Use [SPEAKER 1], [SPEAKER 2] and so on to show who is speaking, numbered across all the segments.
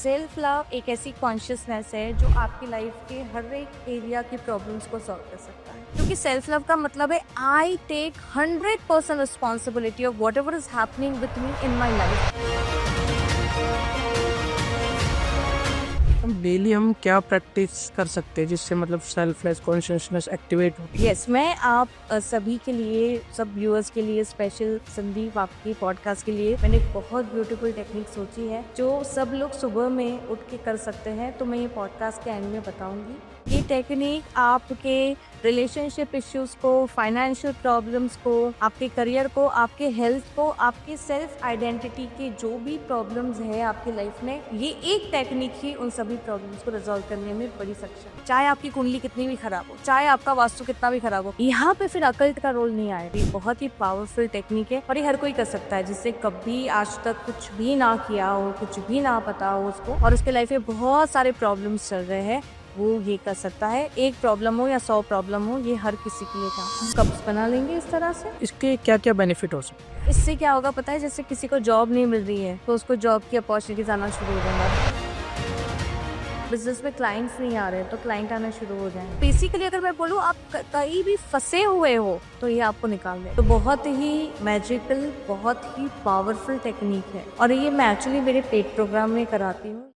[SPEAKER 1] Self love एक ऐसी consciousness है जो आपकी लाइफ के हर एक एरिया की प्रॉब्लम्स को सॉल्व कर सकता है, क्योंकि सेल्फ लव का मतलब है I take 100% responsibility of whatever is happening with me in my life.
[SPEAKER 2] Daily हम क्या प्रैक्टिस कर सकते हैं जिससे मतलब सेल्फलेस कॉन्शियसनेस एक्टिवेट हो?
[SPEAKER 1] यस, मैं आप सभी के लिए, सब व्यूअर्स के लिए, स्पेशल संदीप आपकी पॉडकास्ट के लिए मैंने एक बहुत ब्यूटीफुल टेक्निक सोची है जो सब लोग सुबह में उठ के कर सकते हैं। तो मैं ये पॉडकास्ट के एंड में बताऊंगी। ये टेक्निक आपके रिलेशनशिप इश्यूज को, फाइनेंशियल प्रॉब्लम्स को, आपके करियर को, आपके हेल्थ को, आपके सेल्फ आइडेंटिटी के जो भी प्रॉब्लम्स है आपकी लाइफ में, ये एक टेक्निक ही उन सभी प्रॉब्लम्स को रिजॉल्व करने में बड़ी सक्षम है। चाहे आपकी कुंडली कितनी भी खराब हो, चाहे आपका वास्तु कितना भी खराब हो, यहाँ पे फिर अकल्ट का रोल नहीं आएगा। ये बहुत ही पावरफुल टेक्निक है और ये हर कोई कर सकता है जिससे कभी आज तक कुछ भी ना किया हो, कुछ भी ना पता हो उसको, और उसके लाइफ में बहुत सारे प्रॉब्लम्स चल रहे हैं, वो ये कर सकता है। एक प्रॉब्लम हो या 100 प्रॉब्लम हो, ये हर किसी के लिए काम। कप्स बना लेंगे इस तरह से।
[SPEAKER 2] इसके क्या क्या बेनिफिट हो सकते हैं?
[SPEAKER 1] इससे क्या होगा पता है? जैसे किसी को जॉब नहीं मिल रही है तो उसको जॉब की अपॉर्चुनिटीज आना शुरू हो जाएगा। बिजनेस में क्लाइंट्स नहीं आ रहे तो क्लाइंट आना शुरू हो जाए। बेसिकली अगर मैं बोलूँ, आप कहीं भी फंसे हुए हो तो ये आपको निकाल दे। तो बहुत ही मैजिकल, बहुत ही पावरफुल टेक्निक है और ये मैं एक्चुअली मेरे पेड प्रोग्राम में कराती हूँ।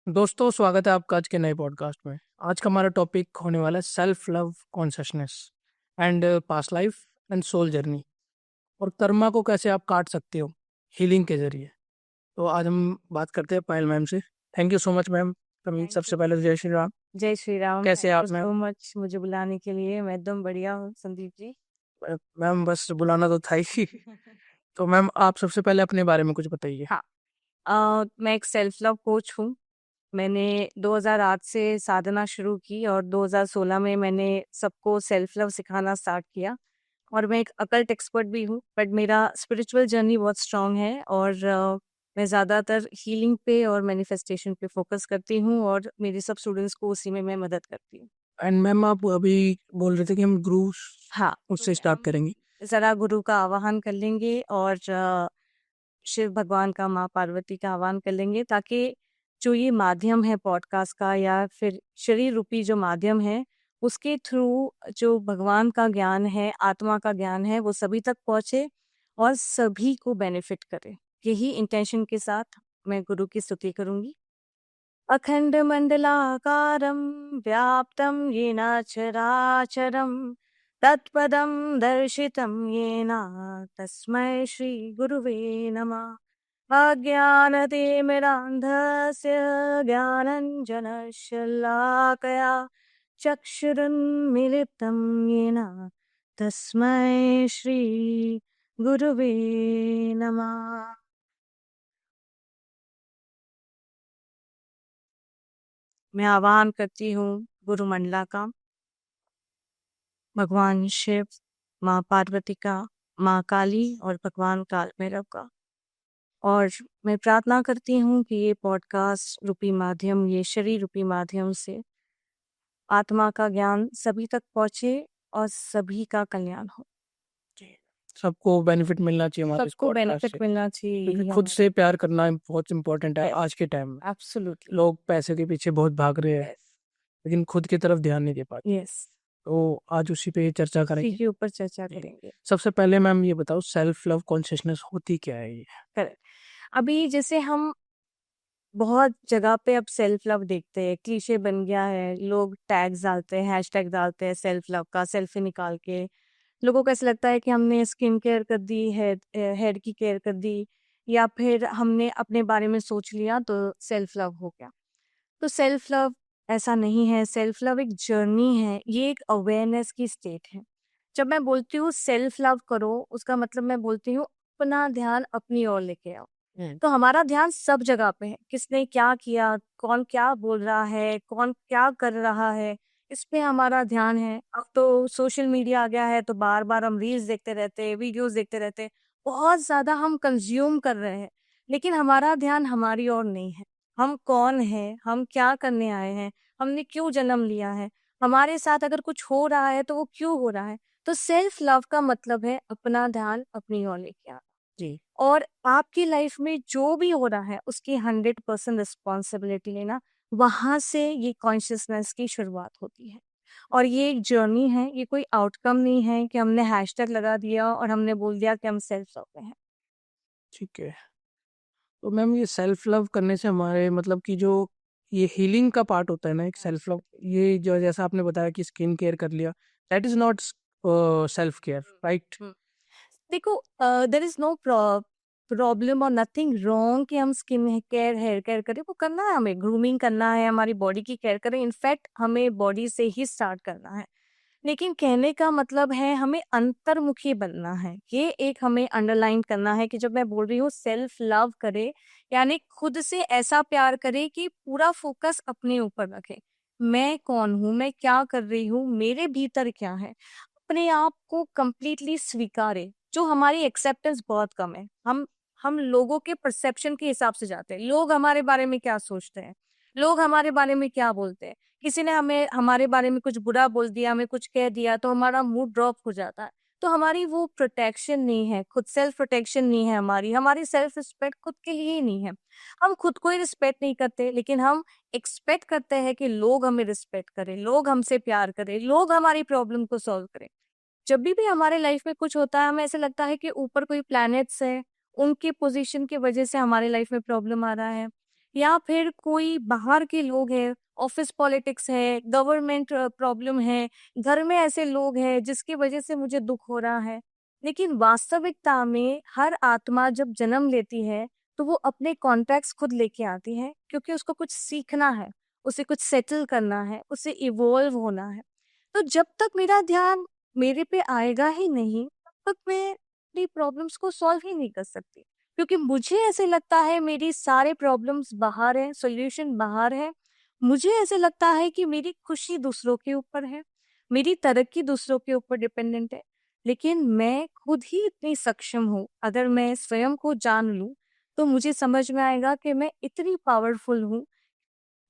[SPEAKER 2] दोस्तों, स्वागत है आपका आज के नए पॉडकास्ट में। आज का हमारा टॉपिक होने वाला है self love consciousness and past life and soul journey, और कर्मा को कैसे आप काट सकते हो हीलिंग के जरिए। तो आज हम बात करते हैं पायल मैम से। Thank you so much ma'am. सबसे पहले जय श्री राम।
[SPEAKER 1] जय श्री राम।
[SPEAKER 2] कैसे आप
[SPEAKER 1] सो
[SPEAKER 2] मैम?
[SPEAKER 1] मच मुझे बुलाने के लिए। मैं एकदम बढ़िया हूँ संदीप जी।
[SPEAKER 2] मैम बस बुलाना तो था ही। तो मैम आप सबसे पहले अपने बारे में कुछ बताइए।
[SPEAKER 1] हाँ, मैं एक सेल्फ लव कोच हूँ। मैंने 2008 से साधना शुरू की और 2016 में मैंने सबको सेल्फ लव सिखाना स्टार्ट किया। और मैं एक अकल्ट एक्सपर्ट भी हूँ, बट मेरा स्पिरिचुअल जर्नी बहुत स्ट्रांग है और मैं ज़्यादातर हीलिंग पे और मैनिफेस्टेशन पे फोकस करती हूँ और मेरे सब स्टूडेंट्स को उसी में मैं मदद करती हूँ।
[SPEAKER 2] एंड मैम आप अभी बोल रहे थे कि हम गुरु
[SPEAKER 1] हाँ,
[SPEAKER 2] उससे स्टार्ट करेंगे।
[SPEAKER 1] ज़रा गुरु का आवाहन कर लेंगे और शिव भगवान का, माँ पार्वती का आह्वान कर लेंगे, ताकि जो ये माध्यम है पॉडकास्ट का या फिर शरीर रूपी जो माध्यम है, उसके थ्रू जो भगवान का ज्ञान है, आत्मा का ज्ञान है, वो सभी तक पहुंचे और सभी को बेनिफिट करे। यही इंटेंशन के साथ मैं गुरु की स्तुति करूंगी। अखंड मंडलाकारं व्याप्तं येन चराचरं तत्पदं दर्शितं येन तस्मै श्री गुरुवे नमः। अज्ञानतिमिरान्धस्य ज्ञानञ्जनशलाकया चक्षुरुन्मीलितं येन तस्मै श्री गुरुवे नमः। मैं आह्वान करती हूँ गुरु मंडला का, भगवान शिव, माँ पार्वती का, माँ काली और भगवान काल भैरव का। और मैं प्रार्थना करती हूँ कि ये पॉडकास्ट रूपी माध्यम, ये शरीर रूपी माध्यम से आत्मा का ज्ञान सभी तक पहुँचे और सभी का कल्याण हो।
[SPEAKER 2] सबको बेनिफिट मिलना चाहिए हमारे इस
[SPEAKER 1] सबको
[SPEAKER 2] पॉडकास्ट
[SPEAKER 1] बेनिफिट
[SPEAKER 2] से,
[SPEAKER 1] मिलना
[SPEAKER 2] क्योंकि
[SPEAKER 1] चाहिए।
[SPEAKER 2] खुद से प्यार करना बहुत इम्पोर्टेंट है आज के टाइम में।
[SPEAKER 1] एब्सोल्युटली।
[SPEAKER 2] लोग पैसे के पीछे बहुत भाग रहे हैं लेकिन खुद की तरफ ध्यान नहीं दे पाते।
[SPEAKER 1] यस,
[SPEAKER 2] तो आज उसी पे चर्चा
[SPEAKER 1] इसी
[SPEAKER 2] करेंगे।
[SPEAKER 1] के ऊपर चर्चा करेंगे।
[SPEAKER 2] सबसे पहले मैम ये बताओ, सेल्फ लव कॉन्शियसनेस होती क्या है ये?
[SPEAKER 1] करेक्ट। अभी जैसे हम बहुत जगह पे अब सेल्फ लव देखते हैं, क्लीशे बन गया है। लोग टैग्स डालते हैं, हैशटैग डालते हैं सेल्फ लव का, सेल्फी निकाल के। लोगों को ऐसा लगता है कि हमने स्किन केयर कर दी, हेड की केयर कर दी, या फिर हमने अपने बारे में सोच लिया तो सेल्फ लव हो गया। तो सेल्फ लव ऐसा नहीं है। सेल्फ लव एक जर्नी है, ये एक अवेयरनेस की स्टेट है। जब मैं बोलती हूँ सेल्फ लव करो, उसका मतलब मैं बोलती हूँ अपना ध्यान अपनी ओर लेके आओ। तो हमारा ध्यान सब जगह पे है, किसने क्या किया, कौन क्या बोल रहा है, कौन क्या कर रहा है, इस पे हमारा ध्यान है। अब तो सोशल मीडिया आ गया है तो बार बार हम रील्स देखते रहते हैं, वीडियोस देखते रहते हैं। बहुत ज़्यादा हम कंज्यूम कर रहे हैं, लेकिन हमारा ध्यान हमारी ओर नहीं है। हम कौन हैं? हम क्या करने आए हैं? हमने क्यों जन्म लिया है? हमारे साथ अगर कुछ हो रहा है तो वो क्यों हो रहा है? तो सेल्फ लव का मतलब है अपना ध्यान अपनी ओर लेके आना।
[SPEAKER 2] जी।
[SPEAKER 1] और आपकी लाइफ में जो भी हो रहा है उसकी 100% रिस्पॉन्सिबिलिटी लेना, वहां से ये कॉन्शियसनेस की शुरुआत होती है। और ये एक जर्नी है, ये कोई आउटकम नहीं है कि हमने हैशटैग लगा दिया और हमने बोल दिया कि हम सेल्फ लव में हैं।
[SPEAKER 2] ठीक है। तो मैम ये सेल्फ लव करने से हमारे मतलब कि जो ये हीलिंग का पार्ट होता है ना, एक सेल्फ लव, ये जो जैसा आपने बताया कि स्किन केयर कर लिया, that is not self care, right?
[SPEAKER 1] Hmm. देखो, देर इज नो प्रॉब्लम और नथिंग रॉन्ग कि हम स्किन केयर हेयर केयर करें, वो करना है, हमें ग्रूमिंग करना है, हमारी बॉडी की केयर करें, इनफैक्ट हमें बॉडी से ही स्टार्ट करना है। लेकिन कहने का मतलब है हमें अंतर्मुखी बनना है, ये एक हमें अंडरलाइन करना है कि जब मैं बोल रही हूँ सेल्फ लव करे, यानी खुद से ऐसा प्यार करे कि पूरा फोकस अपने ऊपर रखे। मैं कौन हूँ, मैं क्या कर रही हूँ, मेरे भीतर क्या है, अपने आप को कंप्लीटली स्वीकारे। जो हमारी एक्सेप्टेंस बहुत कम है, हम लोगों के परसेप्शन के हिसाब से जाते हैं, लोग हमारे बारे में क्या सोचते हैं, लोग हमारे बारे में क्या बोलते हैं। किसी ने हमें हमारे बारे में कुछ बुरा बोल दिया, हमें कुछ कह दिया तो हमारा मूड ड्रॉप हो जाता है। तो हमारी वो प्रोटेक्शन नहीं है, खुद सेल्फ प्रोटेक्शन नहीं है, हमारी सेल्फ रिस्पेक्ट खुद के लिए ही नहीं है। हम खुद को ही रिस्पेक्ट नहीं करते, लेकिन हम एक्सपेक्ट करते हैं कि लोग हमें रिस्पेक्ट करें, लोग हमसे प्यार करें, लोग हमारी प्रॉब्लम को सॉल्व करें। जब भी हमारे लाइफ में कुछ होता है, हमें ऐसा लगता है कि ऊपर कोई प्लैनेट्स है, उनके पोजीशन की वजह से हमारे लाइफ में प्रॉब्लम आ रहा है, या फिर कोई बाहर के लोग हैं, ऑफिस पॉलिटिक्स है, गवर्नमेंट प्रॉब्लम है, घर में ऐसे लोग हैं जिसकी वजह से मुझे दुख हो रहा है। लेकिन वास्तविकता में हर आत्मा जब जन्म लेती है तो वो अपने कॉन्ट्रैक्ट्स खुद लेके आती है, क्योंकि उसको कुछ सीखना है, उसे कुछ सेटल करना है, उसे इवॉल्व होना है। तो जब तक मेरा ध्यान मेरे पे आएगा ही नहीं, तब तक मैं अपनी प्रॉब्लम्स को सॉल्व ही नहीं कर सकती, क्योंकि मुझे ऐसे लगता है मेरी सारे प्रॉब्लम्स बाहर है, सॉल्यूशन बाहर है। मुझे ऐसे लगता है कि मेरी खुशी दूसरों के ऊपर है, मेरी तरक्की दूसरों के ऊपर डिपेंडेंट है। लेकिन मैं खुद ही इतनी सक्षम हूँ, अगर मैं स्वयं को जान लूँ तो मुझे समझ में आएगा कि मैं इतनी पावरफुल हूँ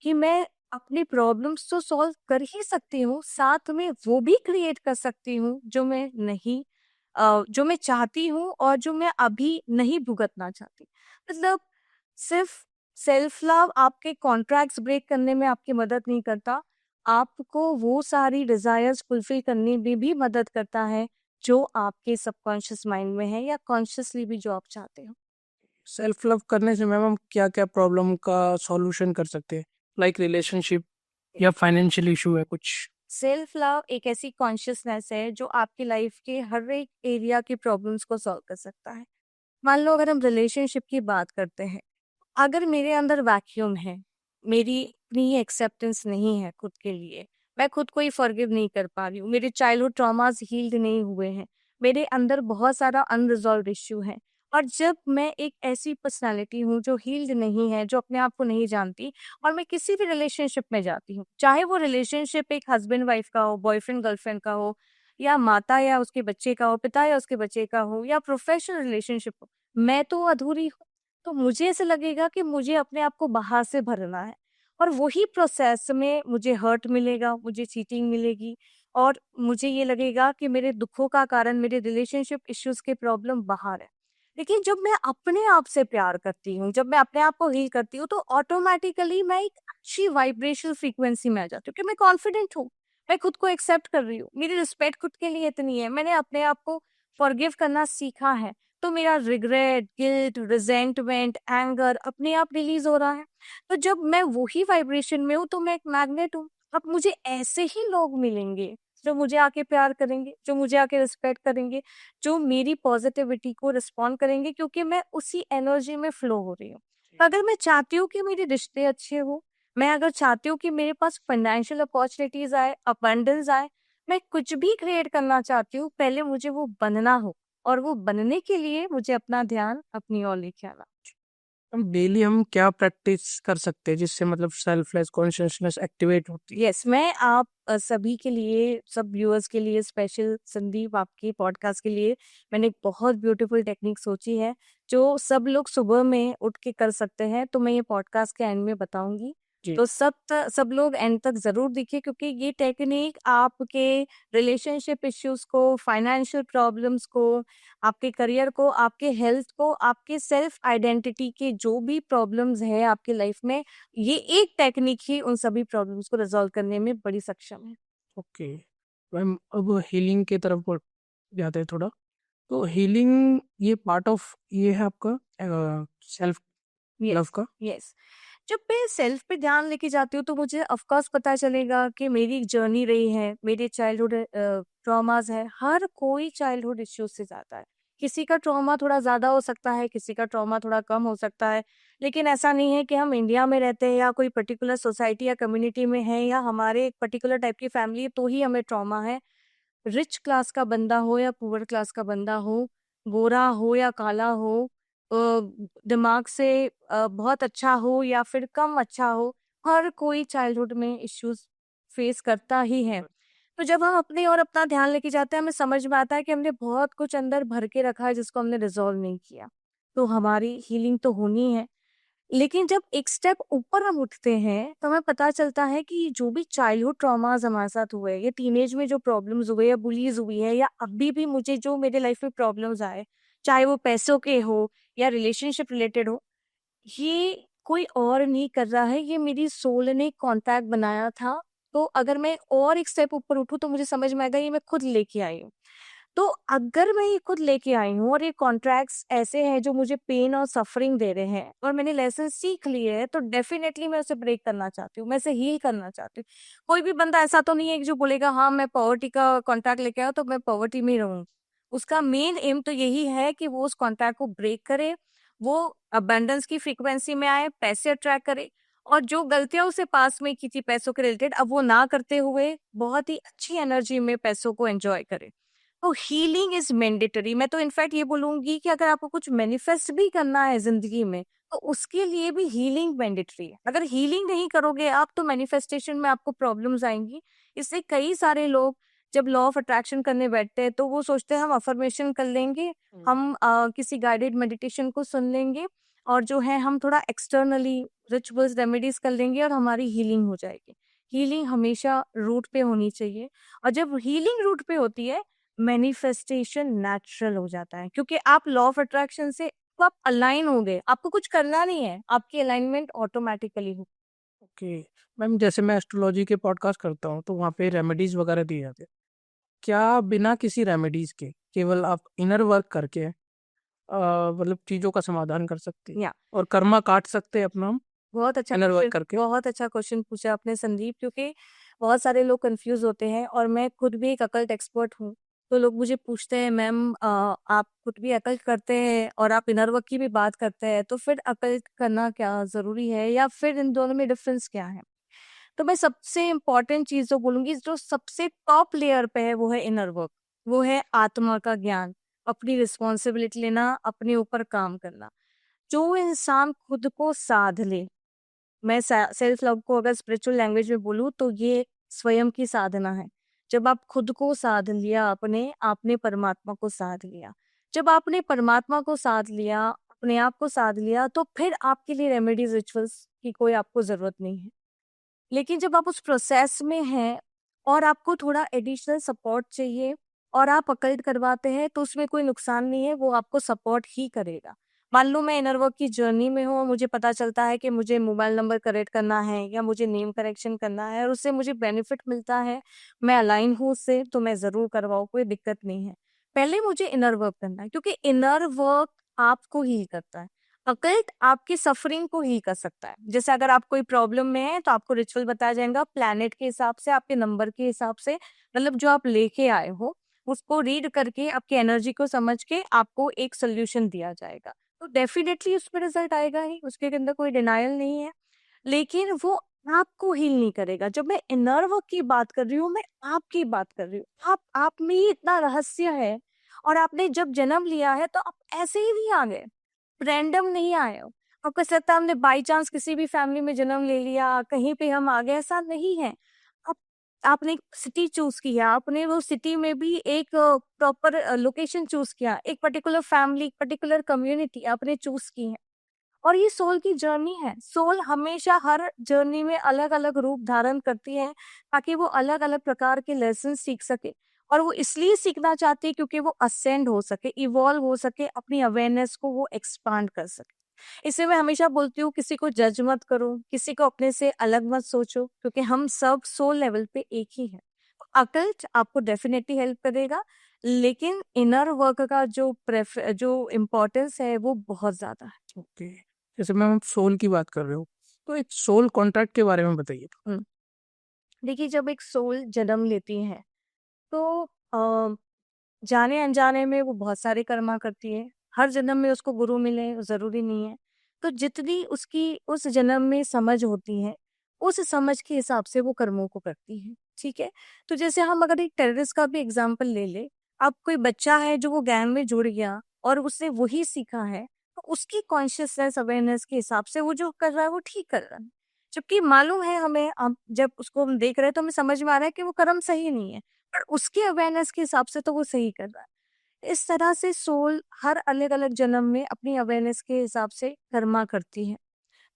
[SPEAKER 1] कि मैं अपनी प्रॉब्लम्स तो सॉल्व कर ही सकती हूँ, साथ में वो भी क्रिएट कर सकती हूँ जो मैं नहीं जो मैं चाहती हूँ और जो मैं अभी नहीं भुगतना चाहती। मतलब सिर्फ सेल्फ लव आपके कॉन्ट्रैक्ट्स ब्रेक करने में आपकी मदद नहीं करता, आपको वो सारी डिजायर्स फुलफिल करने में भी मदद करता है जो आपके सबकॉन्शियस माइंड में है, या कॉन्शियसली भी जो आप चाहते हो।
[SPEAKER 2] सेल्फ लव करने से मैम हम क्या क्या प्रॉब्लम का सॉल्यूशन कर सकते हैं, लाइक रिलेशनशिप या फाइनेंशियल इशू है कुछ?
[SPEAKER 1] सेल्फ लव एक ऐसी कॉन्शियसनेस है जो आपकी लाइफ के हर एक एरिया की प्रॉब्लम्स को सॉल्व कर सकता है। मान लो अगर हम रिलेशनशिप की बात करते हैं, अगर मेरे अंदर वैक्यूम है, मेरी इतनी एक्सेप्टेंस नहीं है खुद के लिए, मैं खुद को ही फॉरगिव नहीं कर पा रही हूँ, मेरे चाइल्डहुड ट्रॉमास हील्ड नहीं हुए हैं, मेरे अंदर बहुत सारा अनरिजॉल्व इश्यू है, और जब मैं एक ऐसी पर्सनालिटी हूँ जो हील्ड नहीं है, जो अपने आप को नहीं जानती, और मैं किसी भी रिलेशनशिप में जाती हूँ, चाहे वो रिलेशनशिप एक हस्बैंड वाइफ का हो, बॉयफ्रेंड गर्लफ्रेंड का हो, या माता या उसके बच्चे का हो, पिता या उसके बच्चे का हो, या प्रोफेशनल रिलेशनशिप हो, मैं तो अधूरी हूँ। तो मुझे ऐसा लगेगा कि मुझे अपने आप को बाहर से भरना है, और वही प्रोसेस में मुझे हर्ट मिलेगा, मुझे चीटिंग मिलेगी, और मुझे ये लगेगा कि मेरे दुखों का कारण मेरे रिलेशनशिप इश्यूज के प्रॉब्लम बाहर है। लेकिन जब मैं अपने आप से प्यार करती हूँ, जब मैं अपने आप को हील करती हूँ, तो ऑटोमेटिकली मैं एक अच्छी वाइब्रेशनल फ्रीक्वेंसी में आ जाती हूँ, क्योंकि मैं कॉन्फिडेंट हूँ, मैं खुद को एक्सेप्ट कर रही हूँ, मेरी रिस्पेक्ट खुद के लिए इतनी है, मैंने अपने आप को फॉरगिव करना सीखा है। तो मेरा रिग्रेट, गिल्ट, रिजेंटमेंट, एंगर अपने आप रिलीज हो रहा है। तो जब मैं वही वाइब्रेशन में हूँ तो मैं एक मैग्नेट हूँ। अब मुझे ऐसे ही लोग मिलेंगे जो मुझे आके प्यार करेंगे, जो मुझे आके रिस्पेक्ट करेंगे, जो मेरी पॉजिटिविटी को रिस्पॉन्ड करेंगे, क्योंकि मैं उसी एनर्जी में फ्लो हो रही हूँ। तो अगर मैं चाहती हूँ कि मेरे रिश्ते अच्छे हो, मैं अगर चाहती हूँ कि मेरे पास फाइनेंशियल अपॉर्चुनिटीज आए, अबंडेंस आए, मैं कुछ भी क्रिएट करना चाहती हूँ, पहले मुझे वो बनना हो, और वो बनने के लिए मुझे अपना ध्यान अपनी ओर लेके आना।
[SPEAKER 2] हम क्या प्रैक्टिस कर सकते हैं जिससे मतलब सेल्फलेस कॉन्शियसनेस एक्टिवेट होती है?
[SPEAKER 1] यस, मैं आप सभी के लिए, सब व्यूअर्स के लिए स्पेशल, संदीप आपकी पॉडकास्ट के लिए मैंने एक बहुत ब्यूटीफुल टेक्निक सोची है जो सब लोग सुबह में उठ के कर सकते हैं। तो मैं ये पॉडकास्ट के एंड में बताऊंगी,
[SPEAKER 2] जी।
[SPEAKER 1] तो सब लोग एंड तक जरूर देखिए, क्योंकि ये टेक्निक आपके रिलेशनशिप इश्यूज को, फाइनेंशियल प्रॉब्लम्स को, आपके करियर को, आपके हेल्थ को, आपके सेल्फ आइडेंटिटी के जो भी प्रॉब्लम्स है आपकी लाइफ में, ये एक टेक्निक ही उन सभी प्रॉब्लम्स को रिजॉल्व करने में बड़ी सक्षम है।
[SPEAKER 2] ओके मैम, अब हीलिंग की तरफ जाते हैं थोड़ा। तो हीलिंग ये पार्ट ऑफ ये है आपका सेल्फ लव
[SPEAKER 1] यस,
[SPEAKER 2] का?
[SPEAKER 1] यस। जब मैं सेल्फ पे ध्यान लेके जाती हूँ तो मुझे ऑफ कोर्स पता चलेगा कि मेरी एक जर्नी रही है, मेरे चाइल्डहुड ट्रॉमास है। हर कोई चाइल्डहुड इश्यूज से जाता है। किसी का ट्रॉमा थोड़ा ज्यादा हो सकता है, किसी का ट्रॉमा थोड़ा कम हो सकता है। लेकिन ऐसा नहीं है कि हम इंडिया में रहते हैं या कोई पर्टिकुलर सोसाइटी या कम्युनिटी में है या हमारे एक पर्टिकुलर टाइप की फैमिली है तो ही हमें ट्रॉमा है। रिच क्लास का बंदा हो या पुअर क्लास का बंदा हो, गोरा हो या काला हो, अ, दिमाग से बहुत अच्छा हो या फिर कम अच्छा हो, हर कोई चाइल्डहुड में इश्यूज फेस करता ही है। तो जब हम अपने और अपना ध्यान लेके जाते हैं, हमें समझ में आता है कि हमने बहुत कुछ अंदर भर के रखा है जिसको हमने रिजॉल्व नहीं किया। तो हमारी हीलिंग तो होनी है। लेकिन जब एक स्टेप ऊपर हम उठते हैं तो हमें पता चलता है कि ये जो भी चाइल्डहुड ट्रॉमास हमारे साथ हुए, ये टीनेज में जो प्रॉब्लम्स हुए या बुलीज हुई है या अभी भी मुझे जो मेरे लाइफ में प्रॉब्लम्स आए, चाहे वो पैसों के हो या रिलेशनशिप रिलेटेड हो, ये कोई और नहीं कर रहा है, ये मेरी सोल ने कॉन्टैक्ट बनाया था। तो अगर मैं और एक स्टेप ऊपर उठूं तो मुझे समझ में आएगा ये मैं खुद लेके आई हूँ। तो अगर मैं ये खुद लेके आई हूँ और ये कॉन्ट्रैक्ट्स ऐसे हैं जो मुझे पेन और सफरिंग दे रहे हैं और मैंने लेसन सीख लिए है, तो डेफिनेटली मैं उसे ब्रेक करना चाहती हूँ, मैं उसे हील करना चाहती हूँ। कोई भी बंदा ऐसा तो नहीं है कि जो बोलेगा हाँ मैं पॉवर्टी का कॉन्ट्रैक्ट लेके आया तो मैं पॉवर्टी में ही रहूँ। उसका मेन एम तो यही है कि वो उस कॉन्ट्रैक्ट को ब्रेक करे, वो अबंडेंस की फ्रीक्वेंसी में आए, पैसे अट्रैक्ट करे, और जो गलतियां उसे पास में की थी पैसों के रिलेटेड, अब वो ना करते हुए बहुत ही अच्छी एनर्जी में पैसों को एंजॉय करे। तो हीलिंग इज मैंडेटरी। मैं तो इनफैक्ट ये बोलूंगी कि अगर आपको कुछ मैनिफेस्ट भी करना है जिंदगी में तो उसके लिए भी हीलिंग मैंडेटरी है। अगर हीलिंग नहीं करोगे आप तो मैनिफेस्टेशन में आपको प्रॉब्लम्स आएंगी। इससे कई सारे लोग जब लॉ ऑफ अट्रैक्शन करने बैठते हैं तो वो सोचते हैं हम अफर्मेशन कर लेंगे, हम किसी गाइडेड मेडिटेशन को सुन लेंगे और जो है हम थोड़ा एक्सटर्नली रिचुअल्स रेमेडीज कर लेंगे और हमारी हीलिंग हो जाएगी। हीलिंग हमेशा रूट पे होनी चाहिए, और जब हीलिंग रूट पे होती है मैनिफेस्टेशन नेचुरल हो जाता है, क्योंकि आप लॉ ऑफ अट्रैक्शन से तो आप अलाइन हो गए, आपको कुछ करना नहीं है, आपकी अलाइनमेंट ऑटोमेटिकली हो।
[SPEAKER 2] ओके मैम, जैसे मैं एस्ट्रोलॉजी के पॉडकास्ट करता हूँ तो वहाँ पे रेमेडीज वगैरह दिए जाते हैं। क्या बिना किसी रेमेडीज के केवल आप इनर वर्क करके मतलब चीजों का समाधान कर सकते हैं
[SPEAKER 1] या
[SPEAKER 2] और कर्मा काट सकते हैं अपना हम
[SPEAKER 1] बहुत अच्छा
[SPEAKER 2] इनर वर्क
[SPEAKER 1] क्वेश्चन,
[SPEAKER 2] करके?
[SPEAKER 1] बहुत अच्छा क्वेश्चन पूछा आपने संदीप, क्योंकि बहुत सारे लोग कंफ्यूज होते हैं और मैं खुद भी एक अकल्ट एक्सपर्ट हूँ। तो लोग मुझे पूछते हैं मैम आप खुद भी अकल्ट करते हैं और आप इनर वर्क की भी बात करते हैं, तो फिर अकल्ट करना क्या जरूरी है या फिर इन दोनों में डिफरेंस क्या है? तो मैं सबसे इम्पोर्टेंट चीज जो बोलूंगी, जो सबसे टॉप लेयर पे है, वो है इनर वर्क। वो है आत्मा का ज्ञान, अपनी रिस्पॉन्सिबिलिटी लेना, अपने ऊपर काम करना। जो इंसान खुद को साध ले, मैं सेल्फ लव को अगर स्पिरिचुअल लैंग्वेज में बोलूँ तो ये स्वयं की साधना है। जब आप खुद को साध लिया, अपने आपने परमात्मा को साध लिया। जब आपने परमात्मा को साध लिया, अपने आप को साध लिया, तो फिर आपके लिए रेमेडीज रिचुअल्स की कोई आपको जरूरत नहीं है। लेकिन जब आप उस प्रोसेस में हैं और आपको थोड़ा एडिशनल सपोर्ट चाहिए और आप अकल्ट करवाते हैं, तो उसमें कोई नुकसान नहीं है, वो आपको सपोर्ट ही करेगा। मान लो मैं इनर वर्क की जर्नी में हूँ और मुझे पता चलता है कि मुझे मोबाइल नंबर करेक्ट करना है या मुझे नेम करेक्शन करना है और उससे मुझे बेनिफिट मिलता है, मैं अलाइन हूँ उससे, तो मैं जरूर करवाऊँ, कोई दिक्कत नहीं है। पहले मुझे इनर वर्क करना है, क्योंकि इनर वर्क आपको हील करता है। अकल्ट आपकी सफरिंग को हील कर सकता है। जैसे अगर आप कोई प्रॉब्लम में है तो आपको रिचुअल बताया जाएगा प्लैनेट के हिसाब से, आपके नंबर के हिसाब से, मतलब जो आप लेके आए हो उसको रीड करके आपकी एनर्जी को समझ के आपको एक सोल्यूशन दिया जाएगा। तो डेफिनेटली उसमें रिजल्ट आएगा ही, उसके अंदर कोई डिनायल नहीं है। लेकिन वो आपको हील नहीं करेगा। जब मैं इनर वर्क की बात कर रही हूँ, मैं आपकी बात कर रही हूँ। आप में ही इतना रहस्य है, और आपने जब जन्म लिया है तो आप ऐसे ही नहीं आ गए, रैंडम नहीं आए हो। आपको ऐसा लगता है हमने बाई चांस किसी भी फैमिली में जन्म ले लिया, कहीं पे हम आ गए, ऐसा नहीं है। आप आपने एक सिटी चूज़ किया, आपने वो सिटी में भी एक प्रॉपर लोकेशन चूज़ किया, एक पर्टिकुलर फैमिली, पर्टिकुलर कम्युनिटी आपने चूज़ की है। और ये सोल की जर्नी है। सोल हमेशा हर जर्नी में अलग-अलग रूप धारण करती है, ताकि वो अलग-अलग प्रकार के लेसन सीख सके। और वो इसलिए सीखना चाहती है क्योंकि वो असेंड हो सके, इवॉल्व हो सके, अपनी अवेयरनेस को वो एक्सपांड कर सके। इसलिए मैं हमेशा बोलती हूँ किसी को जज मत करो, किसी को अपने से अलग मत सोचो, क्योंकि हम सब सोल लेवल पे एक ही हैं। अकल्ट आपको डेफिनेटली हेल्प करेगा, लेकिन इनर वर्क का जो इम्पोर्टेंस है वो बहुत ज़्यादा है।
[SPEAKER 2] ओके, जैसे मैम आप सोल की बात कर रहे हो, तो एक सोल कॉन्ट्रैक्ट के बारे में बताइए।
[SPEAKER 1] देखिए, जब एक सोल जन्म लेती है तो जाने अनजाने में वो बहुत सारे कर्मा करती है। हर जन्म में उसको गुरु मिले ज़रूरी नहीं है। तो जितनी उसकी उस जन्म में समझ होती है, उस समझ के हिसाब से वो कर्मों को करती है, ठीक है? तो जैसे हम अगर एक टेररिस्ट का भी एग्ज़ाम्पल ले लें, अब कोई बच्चा है जो वो गैंग में जुड़ गया और उसने वही सीखा है, तो उसकी कॉन्शियसनेस, अवेयरनेस के हिसाब से वो जो कर रहा है वो ठीक कर रहा है। जबकि मालूम है हमें, अब जब उसको हम देख रहे हैं तो हमें समझ में आ रहा है कि वो कर्म सही नहीं है। पर उसके अवेयरनेस के हिसाब से तो वो सही कर रहा है। इस तरह से सोल हर अलग-अलग जन्म में अपनी अवेयरनेस के हिसाब से कर्मा करती है।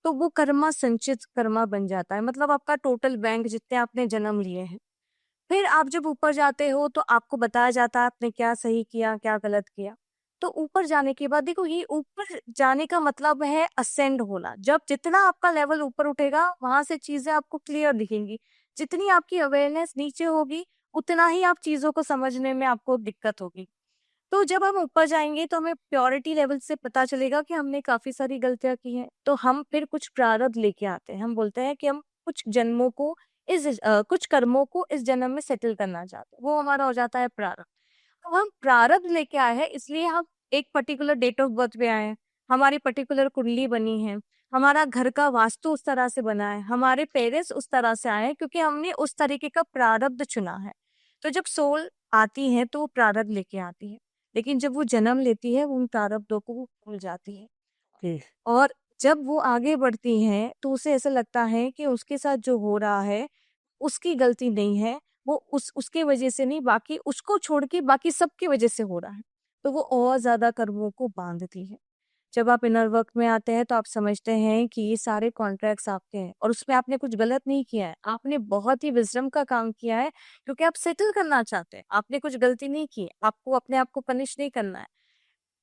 [SPEAKER 1] तो वो कर्मा संचित कर्मा बन जाता है। मतलब आपका टोटल बैंक जितने आपने जन्म लिए हैं। फिर आप जब ऊपर जाते हो तो आपको बताया जाता है आपने क्या सही किया, क्या गलत किया। तो ऊपर जाने के बाद देखो, ये ऊपर जाने का मतलब है असेंड होना। जब जितना आपका लेवल ऊपर उठेगा, वहाँ से चीज़ें आपको क्लियर दिखेंगी। जितनी आपकी अवेयरनेस नीचे होगी, उतना ही आप चीज़ों को समझने में आपको दिक्कत होगी। तो जब हम ऊपर जाएँगे तो हमें प्योरिटी लेवल से पता चलेगा कि हमने काफ़ी सारी गलतियाँ की हैं। तो हम फिर कुछ प्रारब्ध लेके आते हैं। हम बोलते हैं कि हम कुछ जन्मों को कुछ कर्मों को इस जन्म में सेटल करना चाहते हैं। वो हमारा हो जाता है प्रारब्ध। तो हम प्रारब्ध लेके आए हैं, इसलिए हम एक पर्टिकुलर डेट ऑफ बर्थ पे आए हैं। हमारी पर्टिकुलर कुंडली बनी है। हमारा घर का वास्तु उस तरह से बना है। हमारे पेरेंट्स उस तरह से आए हैं क्योंकि हमने उस तरीके का प्रारब्ध चुना है। तो जब सोल आती है तो वो प्रारब्ध लेके आती है। लेकिन जब वो जन्म लेती है, वो उन प्रारब्धों को वो भूल जाती है।
[SPEAKER 2] ओके।
[SPEAKER 1] और जब वो आगे बढ़ती हैं, तो उसे ऐसा लगता है कि उसके साथ जो हो रहा है, उसकी गलती नहीं है। वो उसके वजह से नहीं, बाकी उसको छोड़ के बाकी सबकी वजह से हो रहा है। तो वो और ज़्यादा कर्मों को बाँधती है। जब आप इनर वर्क में आते हैं तो आप समझते हैं कि ये सारे कॉन्ट्रैक्ट्स आपके हैं और उसमें आपने कुछ गलत नहीं किया है। आपने बहुत ही विज़डम का काम किया है, क्योंकि आप सेटल करना चाहते हैं। आपने कुछ गलती नहीं की है। आपको अपने आप को पनिश नहीं करना है।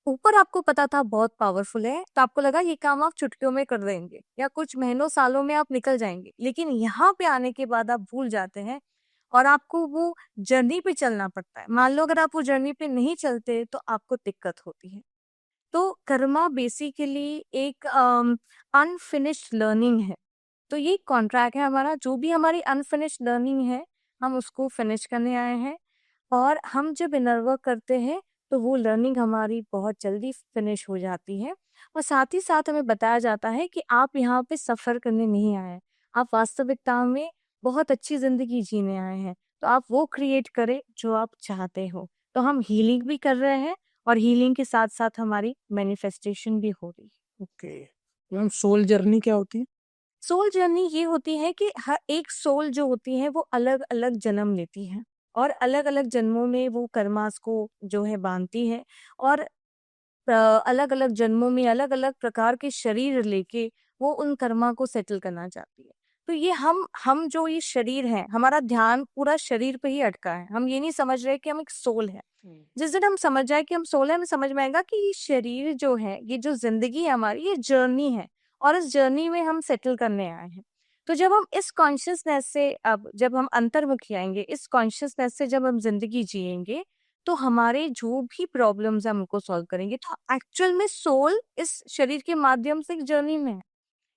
[SPEAKER 1] ऊपर आपको पता था बहुत पावरफुल है, तो आपको लगा ये काम आप चुटकियों में कर देंगे या कुछ महीनों, सालों में आप निकल जाएँगे। लेकिन यहाँ पे आने के बाद आप भूल जाते हैं और आपको वो जर्नी पे चलना पड़ता है। मान लो अगर आप वो जर्नी पे नहीं चलते तो आपको दिक्कत होती है। तो कर्मा बेसिकली एक अनफिनिश्ड लर्निंग है। तो ये कॉन्ट्रैक्ट है हमारा, जो भी हमारी अनफिनिश्ड लर्निंग है, हम उसको फिनिश करने आए हैं। और हम जब इनर वर्क करते हैं, तो वो लर्निंग हमारी बहुत जल्दी फिनिश हो जाती है। और साथ ही साथ हमें बताया जाता है कि आप यहाँ पे सफ़र करने नहीं आए हैं, आप वास्तविकता में बहुत अच्छी ज़िंदगी जीने आए हैं। तो आप वो क्रिएट करें जो आप चाहते हो। तो हम हीलिंग भी कर रहे हैं और हीलिंग के साथ-साथ हमारी मैनिफेस्टेशन भी हो रही है।
[SPEAKER 2] ओके, मैम सोल जर्नी क्या होती है?
[SPEAKER 1] सोल जर्नी ये होती है कि हर एक सोल जो होती है वो अलग-अलग जन्म लेती है और अलग-अलग जन्मों में वो कर्मास को जो है बाँधती है और अलग-अलग जन्मों में अलग-अलग प्रकार के शरीर लेके वो उन कर्मा को सेटल करना चाहती है। तो ये हम जो ये शरीर है, हमारा ध्यान पूरा शरीर पे ही अटका है। हम ये नहीं समझ रहे कि हम एक सोल है। जिस दिन हम समझ जाए कि हम सोल हैं, हमें समझ में आएगा कि ये शरीर जो है, ये जो ज़िंदगी है हमारी, ये जर्नी है और इस जर्नी में हम सेटल करने आए हैं। तो जब हम इस कॉन्शसनेस से अब जब हम अंतर्मुखी आएँगे, इस कॉन्शसनेस से जब हम ज़िंदगी जिएँगे, तो हमारे जो भी प्रॉब्लम्स हैं हम उनको सॉल्व करेंगे। तो एक्चुअल में सोल इस शरीर के माध्यम से एक जर्नी में है।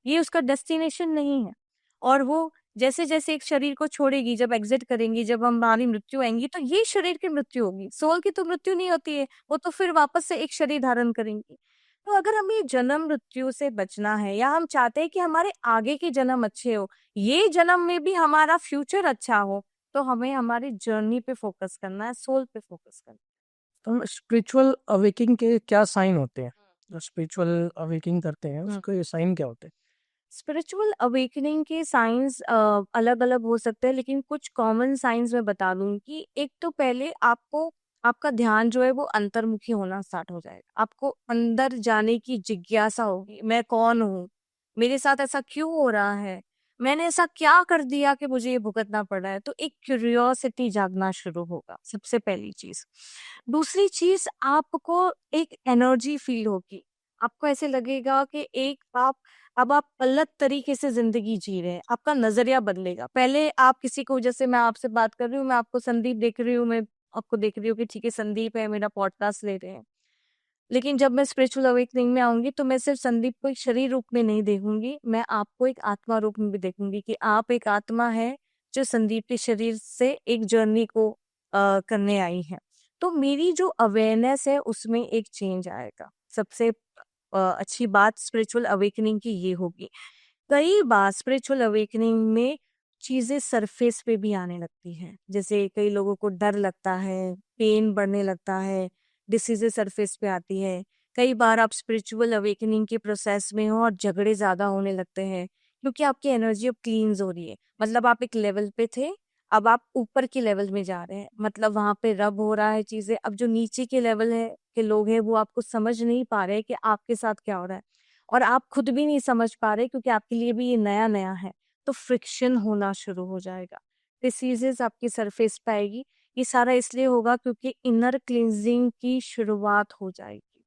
[SPEAKER 1] ये उसका डेस्टिनेशन नहीं है। और वो जैसे-जैसे एक शरीर को छोड़ेगी, जब एग्ज़िट करेंगी, जब हमारी मृत्यु आएँगी, तो ये शरीर की मृत्यु होगी। सोल की तो मृत्यु नहीं होती है, वो तो फिर वापस से एक शरीर धारण करेंगी। तो अगर हमें जन्म मृत्यु से बचना है या हम चाहते हैं कि हमारे आगे के जन्म अच्छे हो, ये जन्म में भी हमारा फ्यूचर अच्छा हो, तो हमें हमारी जर्नी पे फ़ोकस करना है, सोल पे फ़ोकस करना है।
[SPEAKER 2] तो स्पिरिचुअल अवेकिंग के क्या साइन होते हैं? जो स्पिरिचुअल अवेकिंग करते हैं उसके साइन क्या होते हैं?
[SPEAKER 1] स्पिरिचुअल अवेकनिंग के साइंस अलग अलग हो सकते हैं, लेकिन कुछ कॉमन साइंस मैं बता दूं कि एक तो पहले आपको आपका ध्यान जो है वो अंतर्मुखी होना स्टार्ट हो जाएगा। आपको अंदर जाने की जिज्ञासा होगी, मैं कौन हूँ, मेरे साथ ऐसा क्यों हो रहा है, मैंने ऐसा क्या कर दिया कि मुझे ये भुगतना पड़ रहा है। तो एक क्यूरियोसिटी जागना शुरू होगा, सबसे पहली चीज। दूसरी चीज, आपको एक एनर्जी फील होगी। आपको ऐसे लगेगा कि एक आप अब आप अलग तरीके से जिंदगी जी रहे हैं, आपका नजरिया बदलेगा। पहले आप किसी को, जैसे मैं आपसे बात कर रही हूँ, मैं आपको संदीप देख रही हूँ, मैं आपको देख रही हूँ कि ठीक है संदीप है, मेरा पॉडकास्ट ले रहे हैं। लेकिन जब मैं स्पिरिचुअल अवेकनिंग में आऊंगी तो मैं सिर्फ संदीप को एक शरीर रूप में नहीं देखूंगी, मैं आपको एक आत्मा रूप में भी देखूंगी कि आप एक आत्मा है जो संदीप के शरीर से एक जर्नी को करने आई है। तो मेरी जो अवेयरनेस है उसमें एक चेंज आएगा। सबसे अच्छी बात स्पिरिचुअल अवेकनिंग की ये होगी। कई बार स्पिरिचुअल अवेकनिंग में चीजें सरफेस पे भी आने लगती हैं। जैसे कई लोगों को डर लगता है, पेन बढ़ने लगता है, डिसीजेस सरफेस पे आती है। कई बार आप स्पिरिचुअल अवेकनिंग के प्रोसेस में हो और झगड़े ज्यादा होने लगते हैं, क्योंकि आपकी एनर्जी अब क्लींस हो रही है। मतलब आप एक लेवल पे थे, अब आप ऊपर के लेवल में जा रहे हैं, मतलब वहां पे रब हो रहा है चीजें। अब जो नीचे के लेवल है के लोग हैं वो आपको समझ नहीं पा रहे कि आपके साथ क्या हो रहा है, और आप खुद भी नहीं समझ पा रहे क्योंकि आपके लिए भी ये नया नया है। तो फ्रिक्शन होना शुरू हो जाएगा, डिसीजेस आपकी सरफेस पे आएगी। ये सारा इसलिए होगा क्योंकि इनर क्लींजिंग की शुरुआत हो जाएगी।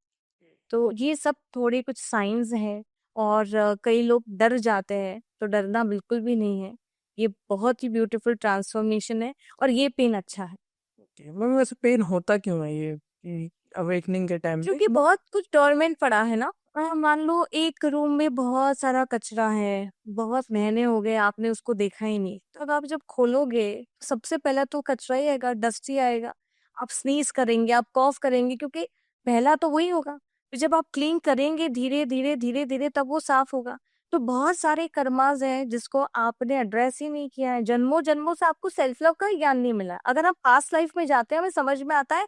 [SPEAKER 1] तो ये सब थोड़े कुछ साइंस हैं। और कई लोग डर जाते हैं, तो डरना बिल्कुल भी नहीं है। ये बहुत ही ब्यूटीफुल ट्रांसफॉर्मेशन है और ये पेन अच्छा है।
[SPEAKER 2] ओके, मैम वैसे पेन होता क्यों है ये अवेकनिंग के टाइम पे?
[SPEAKER 1] क्योंकि बहुत कुछ डोरमेंट पड़ा है ना। मान लो एक रूम में बहुत सारा कचरा है, बहुत महीने हो गए आपने उसको देखा ही नहीं, तो अब आप जब खोलोगे सबसे पहला तो कचरा ही आएगा, डस्ट ही आएगा। आप स्नीज करेंगे, आप कॉफ करेंगे, क्योंकि पहला तो वही होगा। फिर जब आप क्लीन करेंगे धीरे धीरे धीरे धीरे तब वो साफ होगा। तो बहुत सारे कर्माज हैं जिसको आपने एड्रेस ही नहीं किया है। जन्मों जन्मों से आपको सेल्फ लव का ज्ञान नहीं मिला है। अगर आप पास्ट लाइफ में जाते हैं हमें समझ में आता है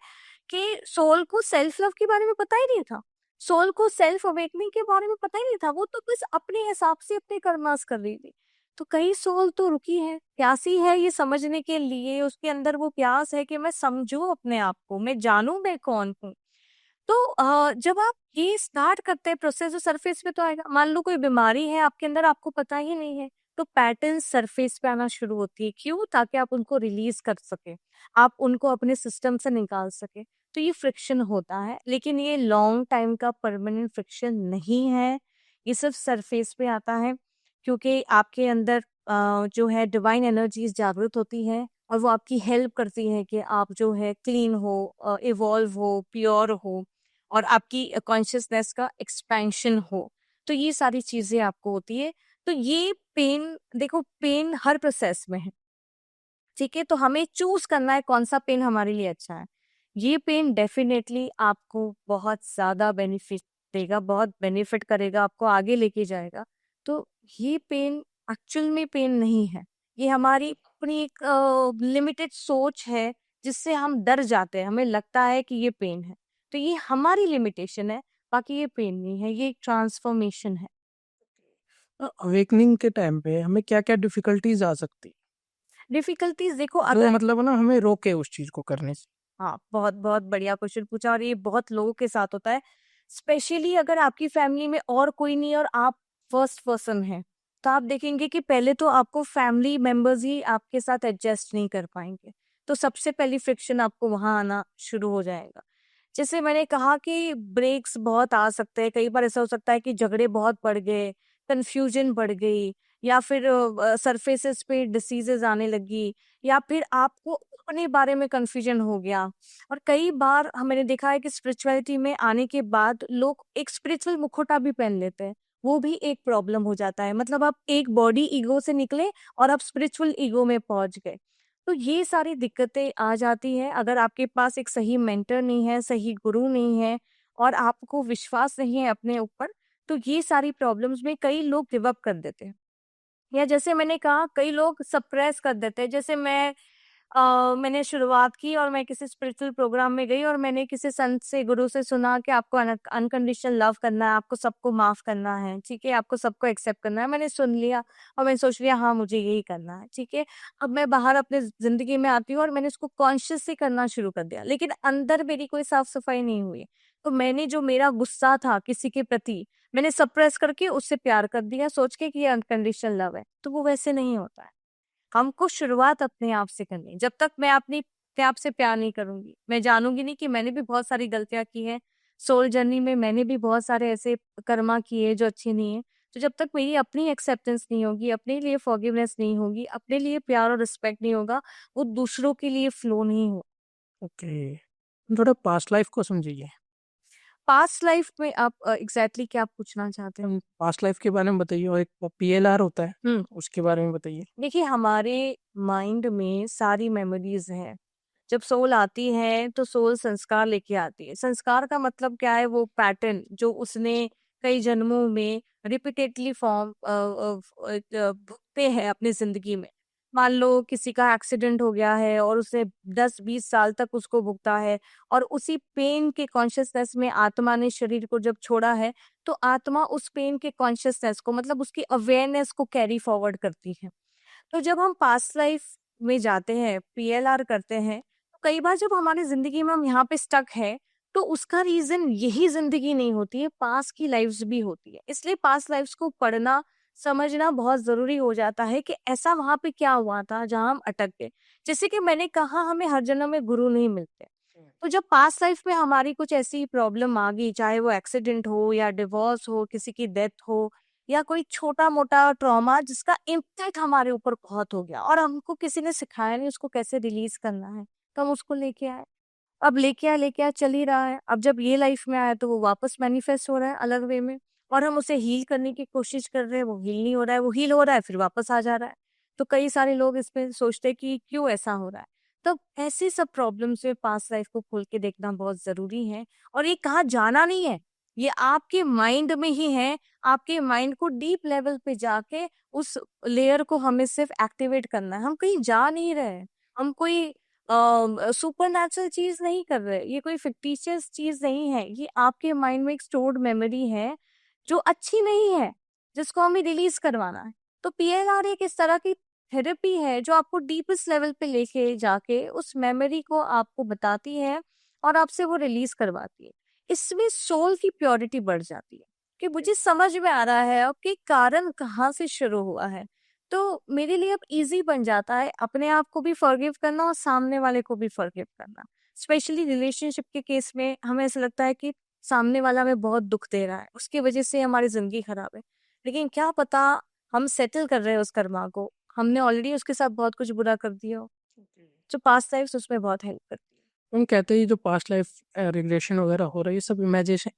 [SPEAKER 1] कि सोल को सेल्फ लव के बारे में पता ही नहीं था, सोल को सेल्फ अवेकनिंग के बारे में पता ही नहीं था। वो तो बस अपने हिसाब से अपने कर्मास कर रही थी। तो कई सोल तो रुकी है, प्यासी है ये समझने के लिए, उसके अंदर वो प्यास है कि मैं समझू अपने आप को, मैं जानू मैं कौन हूँ। तो जब आप ये स्टार्ट करते हैं प्रोसेस, जो सरफेस पे तो आएगा। मान लो कोई बीमारी है आपके अंदर, आपको पता ही नहीं है, तो पैटर्न सरफेस पे आना शुरू होती है। क्यों? ताकि आप उनको रिलीज कर सके, आप उनको अपने सिस्टम से निकाल सके। तो ये फ्रिक्शन होता है, लेकिन ये लॉन्ग टाइम का परमानेंट फ्रिक्शन नहीं है। ये सिर्फ सरफेस पे आता है क्योंकि आपके अंदर जो है डिवाइन एनर्जीज जागृत होती है, और वो आपकी हेल्प करती है कि आप जो है क्लीन हो, इवॉल्व हो, प्योर हो, और आपकी कॉन्शियसनेस का एक्सपेंशन हो। तो ये सारी चीजें आपको होती है। तो ये पेन, देखो पेन हर प्रोसेस में है, ठीक है। तो हमें चूज करना है कौन सा पेन हमारे लिए अच्छा है। ये पेन डेफिनेटली आपको बहुत ज्यादा बेनिफिट देगा, बहुत बेनिफिट करेगा, आपको आगे लेके जाएगा। तो ये पेन एक्चुअल में पेन नहीं है, ये हमारी अपनी एक लिमिटेड सोच है जिससे हम डर जाते हैं, हमें लगता है कि ये पेन है। तो ये हमारी लिमिटेशन है, बाकी ये पेन नहीं है, ये एक ट्रांसफॉर्मेशन है।
[SPEAKER 2] अवेकनिंग के टाइम पे हमें क्या क्या डिफिकल्टीज आ सकती
[SPEAKER 1] डिफिकल्टीज देखो,
[SPEAKER 2] जो
[SPEAKER 1] अगर
[SPEAKER 2] मतलब ना हमें रोके उस चीज को करने से?
[SPEAKER 1] हाँ, बहुत बहुत बढ़िया क्वेश्चन पूछा, और ये बहुत लोगों के साथ होता है। स्पेशली अगर आपकी फैमिली में और कोई नहीं और आप फर्स्ट पर्सन हैं, तो आप देखेंगे कि पहले तो आपको फैमिली मेंबर्स ही आपके साथ एडजस्ट नहीं कर पाएंगे। तो सबसे पहली फ्रिक्शन आपको वहां आना शुरू हो जाएगा। जैसे मैंने कहा कि ब्रेक्स बहुत आ सकते हैं। कई बार ऐसा हो सकता है कि झगड़े बहुत बढ़ गए, कंफ्यूजन बढ़ गई, या फिर सरफेसेस पे डिसीजेज आने लगी, या फिर आपको अपने बारे में कंफ्यूजन हो गया। और कई बार मैंने देखा है कि स्पिरिचुअलिटी में आने के बाद लोग एक स्पिरिचुअल मुखौटा भी पहन लेते हैं, वो भी एक प्रॉब्लम हो जाता है। मतलब आप एक बॉडी ईगो से निकले और आप स्पिरिचुअल ईगो में पहुंच गए। तो ये सारी दिक्कतें आ जाती हैं अगर आपके पास एक सही मेंटर नहीं है, सही गुरु नहीं है, और आपको विश्वास नहीं है अपने ऊपर। तो ये सारी प्रॉब्लम्स में कई लोग गिव अप कर देते हैं, या जैसे मैंने कहा कई लोग सप्रेस कर देते हैं। जैसे मैं मैंने शुरुआत की और मैं किसी स्पिरिचुअल प्रोग्राम में गई और मैंने किसी संत से, गुरु से सुना कि आपको अनकंडीशनल लव करना है, आपको सबको माफ करना है, ठीक है, आपको सबको एक्सेप्ट करना है। मैंने सुन लिया और मैंने सोच लिया हाँ मुझे यही करना है, ठीक है। अब मैं बाहर अपने जिंदगी में आती हूँ और मैंने उसको कॉन्शियसली करना शुरू कर दिया, लेकिन अंदर मेरी कोई साफ सफाई नहीं हुई। तो मैंने जो मेरा गुस्सा था किसी के प्रति, मैंने सप्रेस करके उससे प्यार कर दिया सोच के कि ये अनकंडीशनल लव है। तो वो वैसे नहीं होता है। हमको शुरुआत अपने आप से करनी है। जब तक मैं अपने आप से प्यार नहीं करूँगी, मैं जानूँगी नहीं कि मैंने भी बहुत सारी गलतियाँ की हैं। सोल जर्नी में मैंने भी बहुत सारे ऐसे कर्मा किए जो अच्छे नहीं हैं। तो जब तक मेरी अपनी एक्सेप्टेंस नहीं होगी, अपने लिए फॉरगिवनेस नहीं होगी, अपने लिए प्यार और रिस्पेक्ट नहीं होगा, वो दूसरों के लिए फ्लो नहीं हो।
[SPEAKER 2] ओके, थोड़ा पास्ट लाइफ को समझिए।
[SPEAKER 1] पास्ट लाइफ में आप एग्ज़ैक्टली क्या पूछना चाहते हैं?
[SPEAKER 2] पास्ट लाइफ के बारे में बताइए, और एक पीएलआर होता है उसके बारे में बताइए।
[SPEAKER 1] देखिए, हमारे माइंड में सारी मेमोरीज़ हैं। जब सोल आती है तो सोल संस्कार लेके आती है। संस्कार का मतलब क्या है? वो पैटर्न जो उसने कई जन्मों में रिपीटेडली भुगते हैं अपनी ज़िंदगी में। मान लो किसी का एक्सीडेंट हो गया है और उसे 10-20 साल तक उसको भुगता है और उसी पेन के कॉन्शसनेस में आत्मा ने शरीर को जब छोड़ा है, तो आत्मा उस पेन के कॉन्शसनेस को मतलब उसकी अवेयरनेस को कैरी फॉरवर्ड करती है। तो जब हम पास्ट लाइफ में जाते हैं, पीएलआर करते हैं, तो कई बार जब हमारी ज़िंदगी में हम यहाँ पे स्टक हैं, तो उसका रीज़न यही ज़िंदगी नहीं होती है, पास्ट की लाइफ़्स भी होती है। इसलिए पास्ट लाइफ़्स को पढ़ना, समझना बहुत ज़रूरी हो जाता है कि ऐसा वहाँ पे क्या हुआ था, जहाँ हम अटक गए। जैसे कि मैंने कहा हमें हर जन्म में गुरु नहीं मिलते। तो जब पास्ट लाइफ में हमारी कुछ ऐसी प्रॉब्लम आ गई, चाहे वो एक्सीडेंट हो या डिवोर्स हो, किसी की डेथ हो या कोई छोटा-मोटा ट्रॉमा जिसका इम्पैक्ट हमारे ऊपर बहुत हो गया और हमको किसी ने सिखाया नहीं उसको कैसे रिलीज़ करना है, तो हम उसको लेके आए। अब लेके आए चल ही रहा है। अब जब ये लाइफ में आया तो वो वापस मैनिफेस्ट हो रहा है अलग वे में और हम उसे हील करने की कोशिश कर रहे हैं, वो हील नहीं हो रहा है, वो हील हो रहा है फिर वापस आ जा रहा है। तो कई सारे लोग इसमें सोचते हैं कि क्यों ऐसा हो रहा है? तो ऐसी सब प्रॉब्लम्स में पास्ट लाइफ को खोल के देखना बहुत ज़रूरी है और ये कहाँ जाना नहीं है, ये आपके माइंड में ही है। आपके माइंड को डीप लेवल पे जाके उस लेयर को हमें सिर्फ एक्टिवेट करना है। हम कहीं जा नहीं रहे। हम कोई सुपरनैचुरल चीज़ नहीं कर रहे। ये कोई फिक्टिशियस चीज़ नहीं है। ये आपके माइंड में एक स्टोर्ड मेमोरी है, जो अच्छी नहीं है, जिसको हमें रिलीज़ करवाना है। तो पीएलआर एक इस तरह की थेरेपी है, जो आपको डीपेस्ट लेवल पे लेके जाके उस मेमोरी को आपको बताती है और आपसे वो रिलीज़ करवाती है। इसमें सोल की प्योरिटी बढ़ जाती है कि मुझे समझ में आ रहा है अब कि कारण कहाँ से शुरू हुआ है। तो मेरे लिए अब ईज़ी बन जाता है अपने आप को भी फॉरगिव करना और सामने वाले को भी फॉरगिव करना। स्पेशली रिलेशनशिप के केस में हमें ऐसा लगता है कि सामने वाला हमें बहुत दुःख दे रहा है, उसकी वज़ह से हमारी ज़िंदगी खराब है। लेकिन क्या पता हम सेटल कर रहे हैं उस कर्मा को, हमने ऑलरेडी उसके साथ बहुत कुछ बुरा कर दिया हो। तो पास्ट लाइफ़्स उसमें बहुत हेल्प करती है।
[SPEAKER 2] हम कहते हैं जो पास्ट लाइफ रिग्रेशन वगैरह हो रहा है, ये सब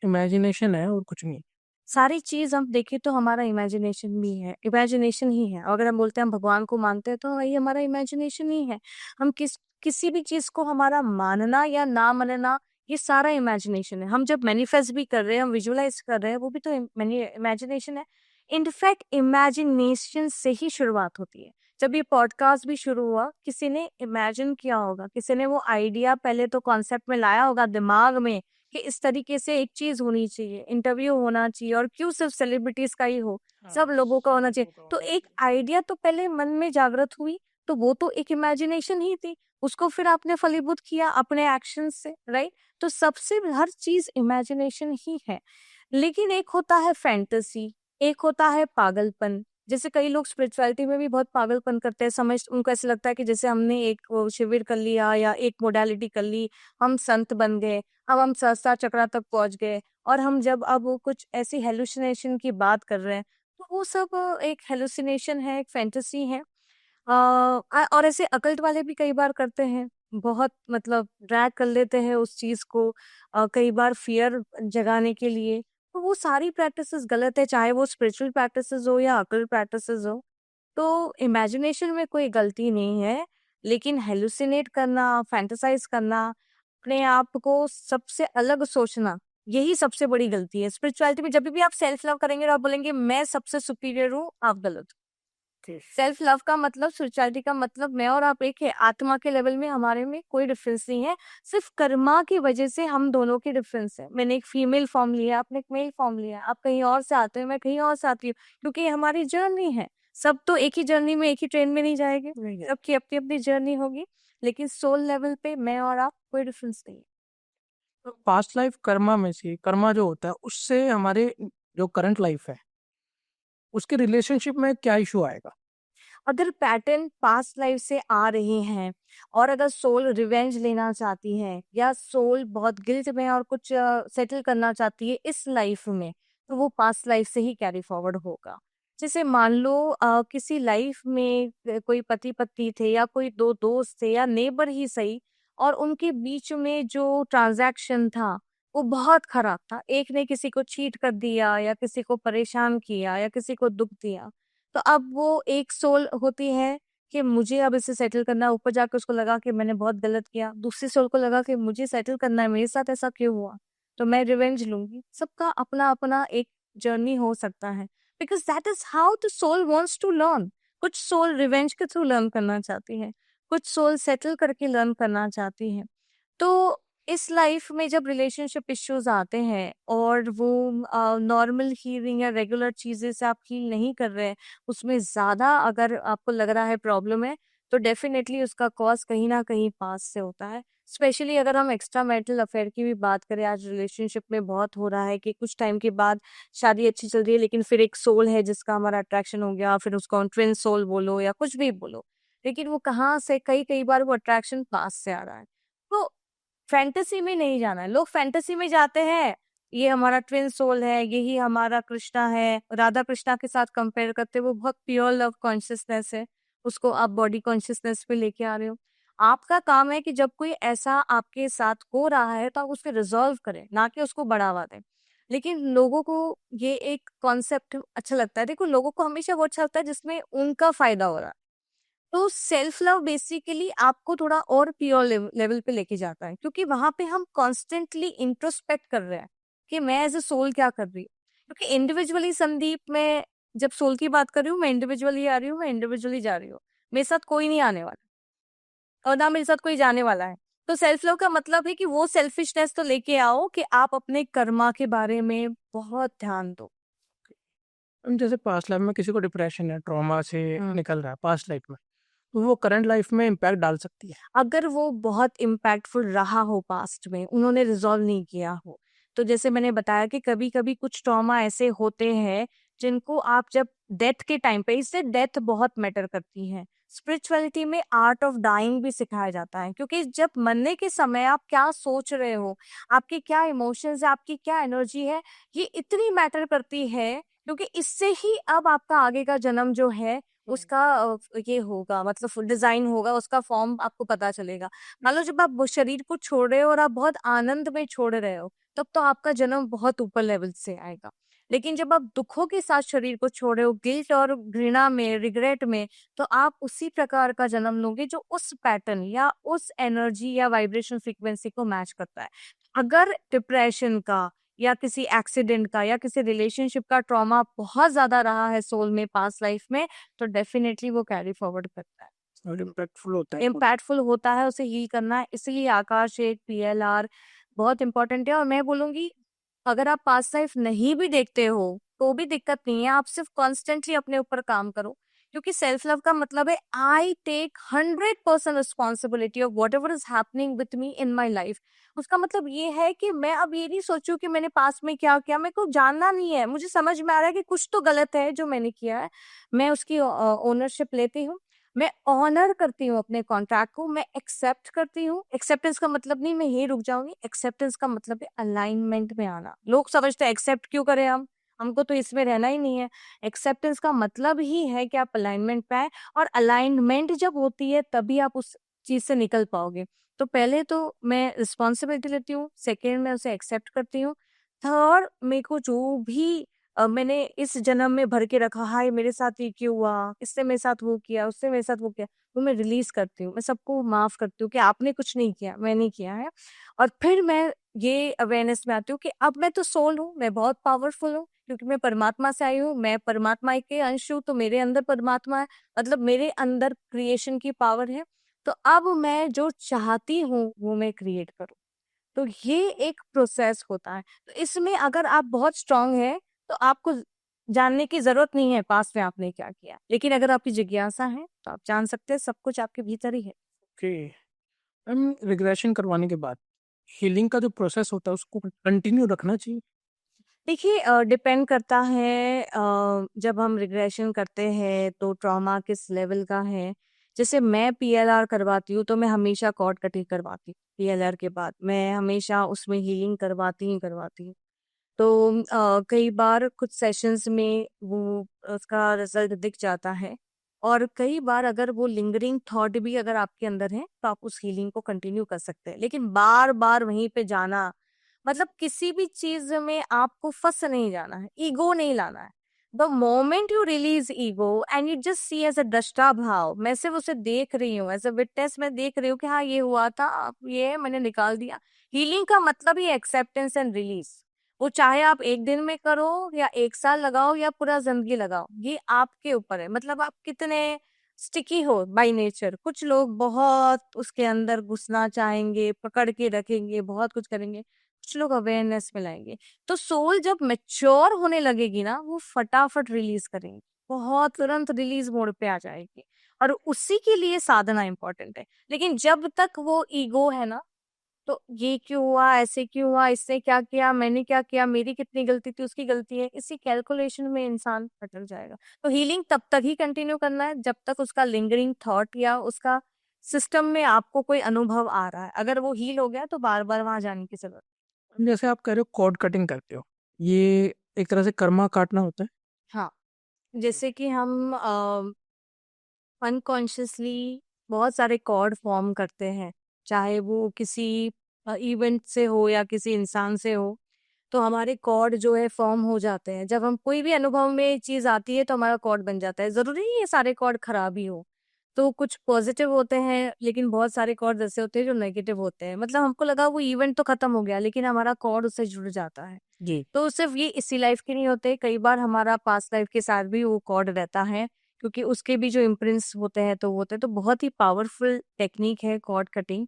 [SPEAKER 2] इमेजिनेशन है और कुछ नहीं।
[SPEAKER 1] सारी चीज़ हम देखें तो हमारा इमेजिनेशन भी है, इमेजिनेशन ही है। अगर हम बोलते हैं हम भगवान को मानते हैं तो वही हमारा इमेजिनेशन ही है। हम किसी भी चीज़ को हमारा मानना या ना मानना ये सारा इमेजिनेशन है। हम जब मैनिफेस्ट भी कर रहे हैं, हम विजुअलाइज़ कर रहे हैं, वो भी तो इमेजिनेशन है। इनफैक्ट इमेजिनेशन से ही शुरुआत होती है। जब ये पॉडकास्ट भी शुरू हुआ, किसी ने इमेजिन किया होगा, किसी ने वो आइडिया पहले तो कॉन्सेप्ट में लाया होगा दिमाग में कि इस तरीके से एक चीज़ होनी चाहिए, इंटरव्यू होना चाहिए और क्यों सिर्फ सेलिब्रिटीज़ का ही हो, सब लोगों का होना चाहिए। तो एक आइडिया तो पहले मन में जागृत हुई, तो वो तो एक इमेजिनेशन ही थी। उसको फिर आपने फलीभूत किया अपने एक्शंस से, राइट? तो सबसे हर चीज़ इमेजिनेशन ही है। लेकिन एक होता है फैंटेसी, एक होता है पागलपन। जैसे कई लोग स्पिरिचुअलिटी में भी बहुत पागलपन करते हैं, उनको ऐसा लगता है कि जैसे हमने एक वो शिविर कर लिया या एक मोडालिटी कर ली, हम संत बन गए, अब हम सहस्त्र चक्रा तक पहुंच गए और हम जब अब वो कुछ ऐसी हेलुसिनेशन की बात कर रहे हैं, तो वो सब एक हेलुसिनेशन है, एक फैंटेसी है। और ऐसे अकल्ट वाले भी कई बार करते हैं, बहुत मतलब ड्रैग कर लेते हैं उस चीज़ को कई बार फ़ियर जगाने के लिए। तो वो सारी प्रैक्टिसेस गलत है, चाहे वो स्पिरिचुअल प्रैक्टिसेस हो या अकल्ट प्रैक्टिसेस हो। तो इमेजिनेशन में कोई गलती नहीं है, लेकिन हेलुसिनेट करना, फैंटेसाइज़ करना, अपने आप को सबसे अलग सोचना, यही सबसे बड़ी गलती है। स्पिरिचुअलिटी में जभी भी आप सेल्फ लव करेंगे और आप बोलेंगे मैं सबसे सुपीरियर हूँ, आप गलत हो।
[SPEAKER 2] ओके।
[SPEAKER 1] सेल्फ लव का मतलब, स्पिरिचुअलिटी का मतलब मैं और आप एक है। आत्मा के लेवल में हमारे में कोई डिफरेंस नहीं है, सिर्फ कर्मा की वजह से हम दोनों की डिफरेंस है। मैंने एक फीमेल फॉर्म लिया, आपने एक मेल फॉर्म लिया, आप कहीं और से आते हैं, मैं कहीं और से आती हूँ, क्योंकि ये हमारी जर्नी है। सब तो एक ही जर्नी में, एक ही ट्रेन में नहीं जाएंगे, सबकी अपनी अपनी जर्नी होगी, लेकिन सोल लेवल पे मैं और आप कोई डिफरेंस नहीं है।
[SPEAKER 2] तो पास्ट लाइफ कर्मा में से, कर्मा जो होता है उससे हमारे जो करंट लाइफ है उसके रिलेशनशिप में क्या इशू आएगा?
[SPEAKER 1] अगर पैटर्न पास्ट लाइफ से आ रहे हैं और अगर सोल रिवेंज लेना चाहती है या सोल बहुत गिल्ट में और कुछ सेटल करना चाहती है इस लाइफ में, तो वो पास्ट लाइफ से ही कैरी फॉरवर्ड होगा। जैसे मान लो किसी लाइफ में कोई पति पत्नी थे या कोई दो दोस्त थे या नेबर ही सही, और उनके बीच में जो ट्रांजैक्शन था वो बहुत खराब था। एक ने किसी को चीट कर दिया या किसी को परेशान किया या किसी को दुख दिया, तो अब वो एक सोल होती है कि मुझे अब इसे सेटल करना है, ऊपर जाके उसको लगा कि मैंने बहुत गलत किया। दूसरी सोल को लगा कि मुझे सेटल करना है, मेरे साथ ऐसा क्यों हुआ, तो मैं रिवेंज लूंगी। सबका अपना अपना एक जर्नी हो सकता है, because that is how the soul wants to learn. कुछ सोल रिवेंज के थ्रू लर्न करना चाहती है, कुछ सोल सेटल करके लर्न करना चाहती है। तो इस लाइफ में जब रिलेशनशिप इश्यूज आते हैं और वो नॉर्मल हीलिंग या रेगुलर चीजें से आप हील नहीं कर रहे हैं, उसमें ज्यादा अगर आपको लग रहा है प्रॉब्लम है, तो डेफिनेटली उसका कॉज कहीं ना कहीं पास से होता है। स्पेशली अगर हम एक्स्ट्रा मैरिटल अफेयर की भी बात करें, आज रिलेशनशिप में बहुत हो रहा है कि कुछ टाइम के बाद शादी अच्छी चल रही है, लेकिन फिर एक सोल है जिसका हमारा अट्रैक्शन हो गया, फिर उसको ट्विन सोल बोलो या कुछ भी बोलो, लेकिन वो कहाँ से, कई कई बार वो अट्रैक्शन पास से आ रहा है। तो फैंटेसी में नहीं जाना है। लोग फैंटेसी में जाते हैं, ये हमारा ट्विन सोल है, यही हमारा कृष्णा है, राधा कृष्णा के साथ कंपेयर करते हैं, वो बहुत प्योर लव कॉन्शियसनेस है, उसको आप बॉडी कॉन्शियसनेस पे लेके आ रहे हो। आपका काम है कि जब कोई ऐसा आपके साथ हो रहा है तो आप उसको रिजॉल्व करें, ना कि उसको बढ़ावा दें। लेकिन लोगों को ये एक कॉन्सेप्ट अच्छा लगता है, देखो लोगों को हमेशा वो अच्छा लगता है जिसमें उनका फायदा हो रहा है। तो सेल्फ लव बेसिकली आपको थोड़ा और प्योर लेवल पे लेके जाता है, क्योंकि वहां पे हम कॉन्स्टेंटली इंट्रोस्पेक्ट कर रहे हैं कि मैं एज ए सोल क्या कर रही हूँ। क्योंकि इंडिविजुअली संदीप, मैं जब सोल की बात कर रही हूँ, मैं इंडिविजुअली आ रही हूँ, मैं इंडिविजुअली जा रही हूँ, मेरे साथ कोई नहीं आने वाला और ना मेरे साथ कोई जाने वाला है। तो सेल्फ लव का मतलब है कि वो सेल्फिशनेस तो लेके आओ कि आप अपने कर्मा के बारे में बहुत ध्यान दो।
[SPEAKER 2] जैसे पास्ट लाइफ में किसी को डिप्रेशन है, ट्रॉमा से
[SPEAKER 1] हम्म।
[SPEAKER 2] निकल रहा है पास्ट लाइफ में, तो वो करंट लाइफ में इम्पैक्ट डाल सकती है?
[SPEAKER 1] अगर वो बहुत इम्पैक्टफुल रहा हो पास्ट में, उन्होंने रिजॉल्व नहीं किया हो, तो जैसे मैंने बताया कि कभी कभी कुछ ट्रॉमा ऐसे होते हैं जिनको आप जब डेथ के टाइम पे, इससे डेथ बहुत मैटर करती है। स्पिरिचुअलिटी में आर्ट ऑफ डाइंग भी सिखाया जाता है, क्योंकि जब मरने के समय आप क्या सोच रहे हो, आपके क्या इमोशंस है, आपकी क्या एनर्जी है, ये इतनी मैटर करती है, क्योंकि इससे ही अब आपका आगे का जन्म जो है उसका ये होगा, मतलब डिजाइन होगा, उसका फॉर्म आपको पता चलेगा। मान लो जब आप वो शरीर को छोड़ रहे हो और आप बहुत आनंद में छोड़ रहे हो, तब तो आपका जन्म बहुत ऊपर लेवल से आएगा। लेकिन जब आप दुखों के साथ शरीर को छोड़ रहे हो, गिल्ट और घृणा में, रिग्रेट में, तो आप उसी प्रकार का जन्म लोगे जो उस पैटर्न या उस एनर्जी या वाइब्रेशन फ्रीक्वेंसी को मैच करता है। अगर डिप्रेशन का या किसी एक्सीडेंट का या किसी रिलेशनशिप का ट्रॉमा बहुत ज्यादा रहा है सोल में पास्ट लाइफ में, तो डेफिनेटली वो कैरी फॉरवर्ड करता है,
[SPEAKER 2] और इम्पैक्टफुल होता है?
[SPEAKER 1] इम्पैक्टफुल होता है, उसे हील करना है। इसलिए आकाश एक पीएलआर बहुत इंपॉर्टेंट है। और मैं बोलूंगी, अगर आप पास्ट लाइफ नहीं भी देखते हो तो भी दिक्कत नहीं है, आप सिर्फ कॉन्स्टेंटली अपने ऊपर काम करो। क्योंकि सेल्फ लव का मतलब है I take 100% responsibility of whatever is happening with me in my life. उसका मतलब ये है कि मैं अब ये नहीं सोचूं कि मैंने पास्ट में क्या किया, मेरे को जानना नहीं है, मुझे समझ में आ रहा है कि कुछ तो गलत है जो मैंने किया है, मैं उसकी ओनरशिप लेती हूँ, मैं ऑनर करती हूँ अपने कॉन्ट्रैक्ट को, मैं एक्सेप्ट करती हूँ। एक्सेप्टेंस का मतलब नहीं मैं यही रुक जाऊंगी, एक्सेप्टेंस का मतलब है अलाइनमेंट में आना। लोग समझते हैं एक्सेप्ट क्यों करें हम, हमको तो इसमें रहना ही नहीं है। एक्सेप्टेंस का मतलब ही है कि आप अलाइनमेंट पे आए, और अलाइनमेंट जब होती है तभी आप उस चीज से निकल पाओगे। तो पहले तो मैं रिस्पॉन्सिबिलिटी लेती हूँ, सेकेंड मैं उसे एक्सेप्ट करती हूँ, थर्ड मेरे को जो भी मैंने इस जन्म में भर के रखा, हाय मेरे साथ ये क्यों हुआ, इससे मेरे साथ वो किया, उससे मेरे साथ वो किया, तो मैं रिलीज करती हूँ, मैं सबको माफ करती हूँ कि आपने कुछ नहीं किया, मैंने किया है। और फिर मैं ये अवेयरनेस में आती हूँ कि अब मैं तो सोल हूँ, मैं बहुत पावरफुल हूँ, क्योंकि मैं परमात्मा से आई हूँ, मैं परमात्मा के अंश हूँ, तो मेरे अंदर परमात्मा है, मतलब मेरे अंदर क्रिएशन की पावर है। तो अब मैं जो चाहती हूँ वो मैं क्रिएट करूँ। तो ये एक प्रोसेस होता है। तो इसमें अगर आप बहुत स्ट्रांग है तो आपको जानने की जरूरत नहीं है पास्ट में आपने क्या किया, लेकिन अगर आपकी जिज्ञासा है तो आप जान सकते हैं, सब कुछ आपके भीतर ही है।
[SPEAKER 2] ओके मैम, रिग्रेशन करवाने के बाद हीलिंग का जो प्रोसेस होता है उसको कंटिन्यू रखना चाहिए?
[SPEAKER 1] देखिए डिपेंड करता है, जब हम रिग्रेशन करते हैं तो ट्रॉमा किस लेवल का है। जैसे मैं पीएलआर करवाती हूँ तो मैं हमेशा कॉर्ड कटिंग करवाती हूँ, पीएलआर के बाद मैं हमेशा उसमें हीलिंग करवाती हूँ। तो कई बार कुछ सेशंस में वो उसका रिजल्ट दिख जाता है, और कई बार अगर वो लिंगरिंग थॉट भी अगर आपके अंदर है तो आप उस हीलिंग को कंटिन्यू कर सकते हैं। लेकिन बार बार वहीं पे जाना, मतलब किसी भी चीज में आपको फंस नहीं जाना है, ईगो नहीं लाना है। The moment you release ego and you just see as a दृष्टा भाव, मैं सिर्फ उसे देख रही हूँ, एज अ विटनेस मैं देख रही हूँ कि हाँ ये हुआ था, अब ये है, मैंने निकाल दिया। हीलिंग का मतलब ही एक्सेप्टेंस एंड रिलीज। वो चाहे आप एक दिन में करो या एक साल लगाओ या पूरा जिंदगी लगाओ, ये आपके ऊपर है। मतलब आप कितने स्टिकी हो बाय नेचर। कुछ लोग बहुत उसके अंदर घुसना चाहेंगे, पकड़ के रखेंगे, बहुत कुछ करेंगे। कुछ लोग अवेयरनेस में लाएंगे। तो सोल जब मेच्योर होने लगेगी ना, वो फटाफट रिलीज करेंगे, बहुत तुरंत रिलीज मोड पे आ जाएगी। और उसी के लिए साधना इंपॉर्टेंट है। लेकिन जब तक वो ईगो है ना, तो ये क्यों हुआ, ऐसे क्यों हुआ, इसने क्या किया, मैंने क्या किया, मेरी कितनी गलती थी, उसकी गलती है, इसी कैलकुलेशन में इंसान भटक जाएगा। तो हीलिंग तब तक ही कंटिन्यू करना है जब तक उसका लिंगरिंग थॉट या उसका सिस्टम में आपको कोई अनुभव आ रहा है। अगर वो हील हो गया तो बार बार वहां जाने की जरूरत।
[SPEAKER 2] जैसे आप कह रहे हो कॉर्ड कटिंग करते हो, ये एक तरह से कर्मा काटना होता है?
[SPEAKER 1] हाँ, जैसे कि हम अनकॉन्शियसली बहुत सारे कॉर्ड फॉर्म करते हैं, चाहे वो किसी इवेंट से हो या किसी इंसान से हो। तो हमारे कॉर्ड जो है फॉर्म हो जाते हैं। जब हम कोई भी अनुभव में चीज आती है तो हमारा कॉर्ड बन जाता है। जरूरी नहीं है सारे कॉर्ड खराब ही हो। तो कुछ पॉजिटिव होते हैं, लेकिन बहुत सारे कॉर्ड ऐसे होते हैं जो नेगेटिव होते हैं। मतलब हमको लगा वो इवेंट तो खत्म हो गया, लेकिन हमारा कॉर्ड उससे जुड़ जाता है।
[SPEAKER 2] जी।
[SPEAKER 1] तो सिर्फ ये इसी लाइफ के नहीं होते, कई बार हमारा पास्ट लाइफ के साथ भी वो कॉर्ड रहता है, क्योंकि उसके भी जो इम्प्रिंट्स होते हैं तो वो होते हैं। तो बहुत ही पावरफुल टेक्निक है कॉर्ड कटिंग,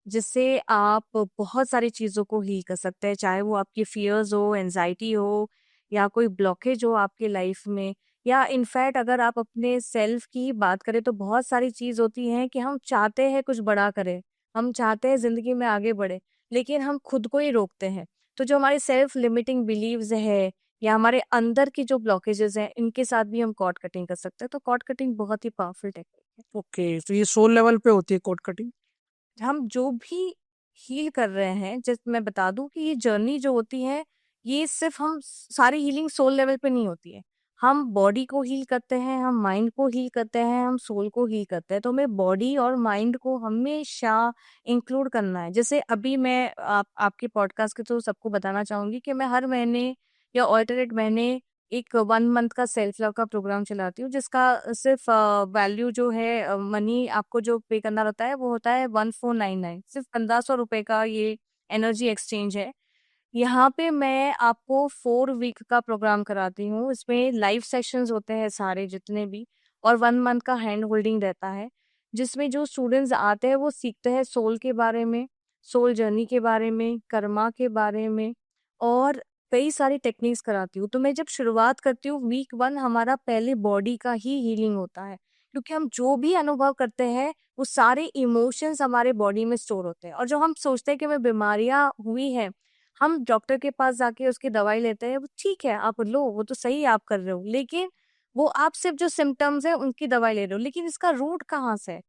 [SPEAKER 1] जिससे आप बहुत सारी चीज़ों को हील कर सकते हैं, चाहे वो आपकी फियर्स हो, एंजाइटी हो, या कोई ब्लॉकेज हो आपके लाइफ में। या इनफैक्ट अगर आप अपने सेल्फ की ही बात करें तो बहुत सारी चीज़ होती हैं कि हम चाहते हैं कुछ बड़ा करें, हम चाहते हैं ज़िंदगी में आगे बढ़े, लेकिन हम खुद को ही रोकते हैं। तो जो हमारे सेल्फ लिमिटिंग बिलीव्स है या हमारे अंदर की जो ब्लॉकेजेस हैं, इनके साथ भी हम कॉर्ड कटिंग कर सकते हैं। तो कॉर्ड कटिंग बहुत ही पावरफुल टेक्निक है।
[SPEAKER 2] ओके, तो ये सोल लेवल पे होती है कॉर्ड कटिंग?
[SPEAKER 1] हम जो भी हील कर रहे हैं, जैसे मैं बता दूं कि ये जर्नी जो होती है, ये सिर्फ हम सारी हीलिंग सोल लेवल पे नहीं होती है। हम बॉडी को हील करते हैं, हम माइंड को हील करते हैं, हम सोल को हील करते हैं। तो हमें बॉडी और माइंड को हमेशा इंक्लूड करना है। जैसे अभी मैं आपके पॉडकास्ट के थ्रू सबको बताना चाहूंगी कि मैं हर महीने या ऑल्टरनेट महीने एक 1 मंथ का सेल्फ लव का प्रोग्राम चलाती हूँ, जिसका सिर्फ वैल्यू जो है, मनी आपको जो पे करना रहता है वो होता है 1499, सिर्फ 1500 रुपए का ये एनर्जी एक्सचेंज है। यहाँ पे मैं आपको 4 वीक का प्रोग्राम कराती हूँ। इसमें लाइव सेशंस होते हैं सारे जितने भी, और 1 मंथ का हैंड होल्डिंग रहता है, जिसमें जो स्टूडेंट्स आते हैं वो सीखते हैं सोल के बारे में, सोल जर्नी के बारे में, कर्मा के बारे में, और कई सारी टेक्निक्स कराती हूँ। तो मैं जब शुरुआत करती हूँ वीक 1, हमारा पहले बॉडी का ही हीलिंग होता है, क्योंकि हम जो भी अनुभव करते हैं वो सारे इमोशंस हमारे बॉडी में स्टोर होते हैं। और जो हम सोचते हैं कि हमें बीमारियां हुई है, हम डॉक्टर के पास जाके उसकी दवाई लेते हैं, वो ठीक है आप लो, वो तो सही आप कर रहे हो, लेकिन वो आप सिर्फ जो सिम्टम्स है उनकी दवाई ले रहे हो, लेकिन इसका रूट कहाँ से है।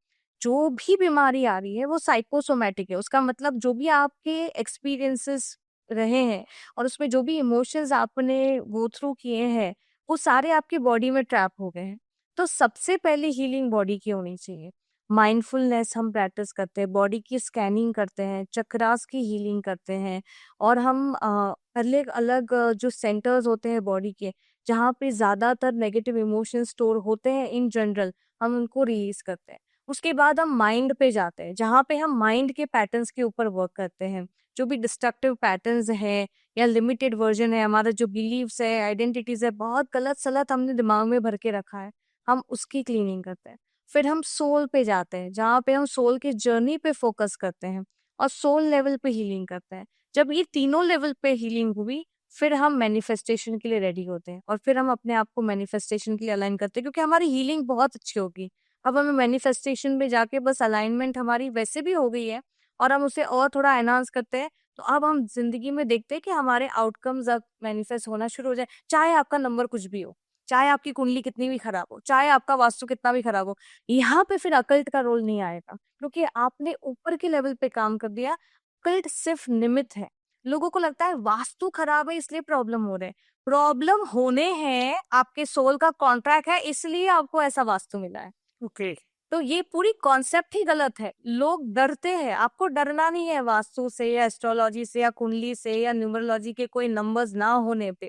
[SPEAKER 1] जो भी बीमारी आ रही है वो साइकोसोमैटिक है। उसका मतलब जो भी आपके एक्सपीरियंसेस रहे हैं और उसमें जो भी इमोशंस आपने गो थ्रू किए हैं, वो सारे आपकी बॉडी में ट्रैप हो गए हैं। तो सबसे पहले हीलिंग बॉडी की होनी चाहिए। माइंडफुलनेस हम प्रैक्टिस करते हैं, बॉडी की स्कैनिंग करते हैं, चक्रास की हीलिंग करते हैं, और हम अलग अलग जो सेंटर्स होते हैं बॉडी के, जहाँ पे ज्यादातर नेगेटिव इमोशंस स्टोर होते हैं इन जनरल, हम उनको रिलीज करते हैं। उसके बाद हम माइंड पे जाते हैं, जहाँ पे हम माइंड के पैटर्न्स के ऊपर वर्क करते हैं। जो भी डिस्ट्रक्टिव पैटर्न्स है या लिमिटेड वर्जन है, हमारा जो बिलीव्स है, आइडेंटिटीज है, बहुत गलत सलत हमने दिमाग में भर के रखा है, हम उसकी क्लीनिंग करते हैं। फिर हम सोल पे जाते हैं, जहाँ पे हम सोल की जर्नी पे फोकस करते हैं और सोल लेवल पे हीलिंग करते हैं। जब ये तीनों लेवल पे हीलिंग हुई, फिर हम मैनिफेस्टेशन के लिए रेडी होते हैं और फिर हम अपने आप को मैनिफेस्टेशन के लिए अलाइन करते हैं, क्योंकि हमारी हीलिंग बहुत अच्छी होगी। अब हमें मैनिफेस्टेशन में जाके बस अलाइनमेंट हमारी वैसे भी हो गई है और हम उसे और थोड़ा एनहांस करते हैं, तो अब हम जिंदगी में देखते हैं कि हमारे आउटकम्स अब मैनिफेस्ट होना शुरू हो जाए। चाहे आपका नंबर कुछ भी हो, चाहे आपकी कुंडली कितनी भी खराब हो, चाहे आपका वास्तु कितना भी खराब हो, यहाँ पे फिर अकल्ट का रोल नहीं आएगा, क्योंकि आपने ऊपर के लेवल पे काम कर दिया। अकल्ट सिर्फ निमित्त है। लोगों को लगता है वास्तु खराब है इसलिए प्रॉब्लम हो रहे हैं। प्रॉब्लम होने हैं, आपके सोल का कॉन्ट्रैक्ट है, इसलिए आपको ऐसा वास्तु मिला है।
[SPEAKER 2] ओके।
[SPEAKER 1] तो ये पूरी कॉन्सेप्ट ही गलत है। लोग डरते हैं, आपको डरना नहीं है वास्तु से या एस्ट्रोलॉजी से या कुंडली से या न्यूमरोलॉजी के कोई नंबर्स ना होने पे।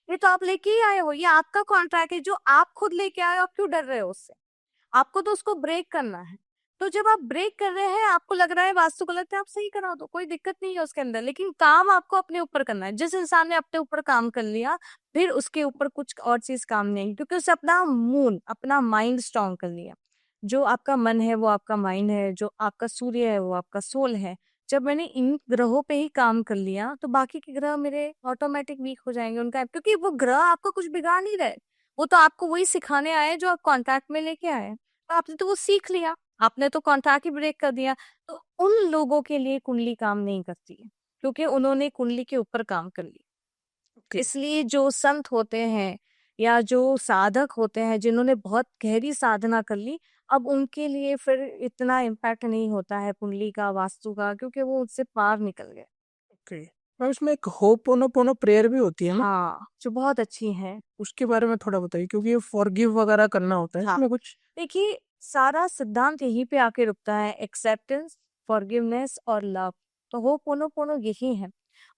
[SPEAKER 1] ये तो आप लेके ही आए हो, ये आपका कॉन्ट्रैक्ट है जो आप खुद लेके आए हो। आप क्यों डर रहे हो उससे? आपको तो उसको ब्रेक करना है। तो जब आप ब्रेक कर रहे हैं, आपको लग रहा है वास्तु गलत है, आप सही करा दो, कोई दिक्कत नहीं है उसके अंदर। लेकिन काम आपको अपने ऊपर करना है। जिस इंसान ने अपने ऊपर काम कर लिया, फिर उसके ऊपर कुछ और चीज काम नहीं आई, क्योंकि उसे अपना मून, अपना माइंड स्ट्रांग कर लिया। जो आपका मन है वो आपका माइंड है, जो आपका सूर्य है वो आपका सोल है। जब मैंने इन ग्रहों पे ही काम कर लिया, तो बाकी के ग्रह मेरे ऑटोमेटिक वीक हो जाएंगे उनका, क्योंकि वो ग्रह आपको कुछ बिगाड़ नहीं रहे। वो तो आपको वही सिखाने आए जो आप कॉन्टैक्ट में लेके आए। तो आपने तो वो सीख लिया, आपने तो कॉन्ट्रैक्ट ही ब्रेक कर दिया। तो उन लोगों के लिए कुंडली काम नहीं करती है, क्योंकि उन्होंने कुंडली के ऊपर काम कर लिया।
[SPEAKER 2] ओके।
[SPEAKER 1] इसलिए जो संत होते हैं या जो साधक होते हैं, जिन्होंने बहुत गहरी साधना कर ली, अब उनके लिए फिर इतना इम्पैक्ट नहीं होता है कुंडली का, वास्तु का, क्योंकि वो उससे पार निकल गए।
[SPEAKER 2] ओके मैम, इसमें एक होपोनोपोनो प्रेयर भी होती है ना,
[SPEAKER 1] हाँ, जो बहुत अच्छी है।
[SPEAKER 2] उसके बारे में थोड़ा बताइए, क्योंकि ये फॉरगिव वगैरह करना होता है
[SPEAKER 1] हाँ,
[SPEAKER 2] इसमें कुछ।
[SPEAKER 1] देखिए, सारा सिद्धांत यहीं पे आके रुकता है, एक्सेप्टेंस, फॉरगिवनेस और लव। तो होपोनोपोनो यही है।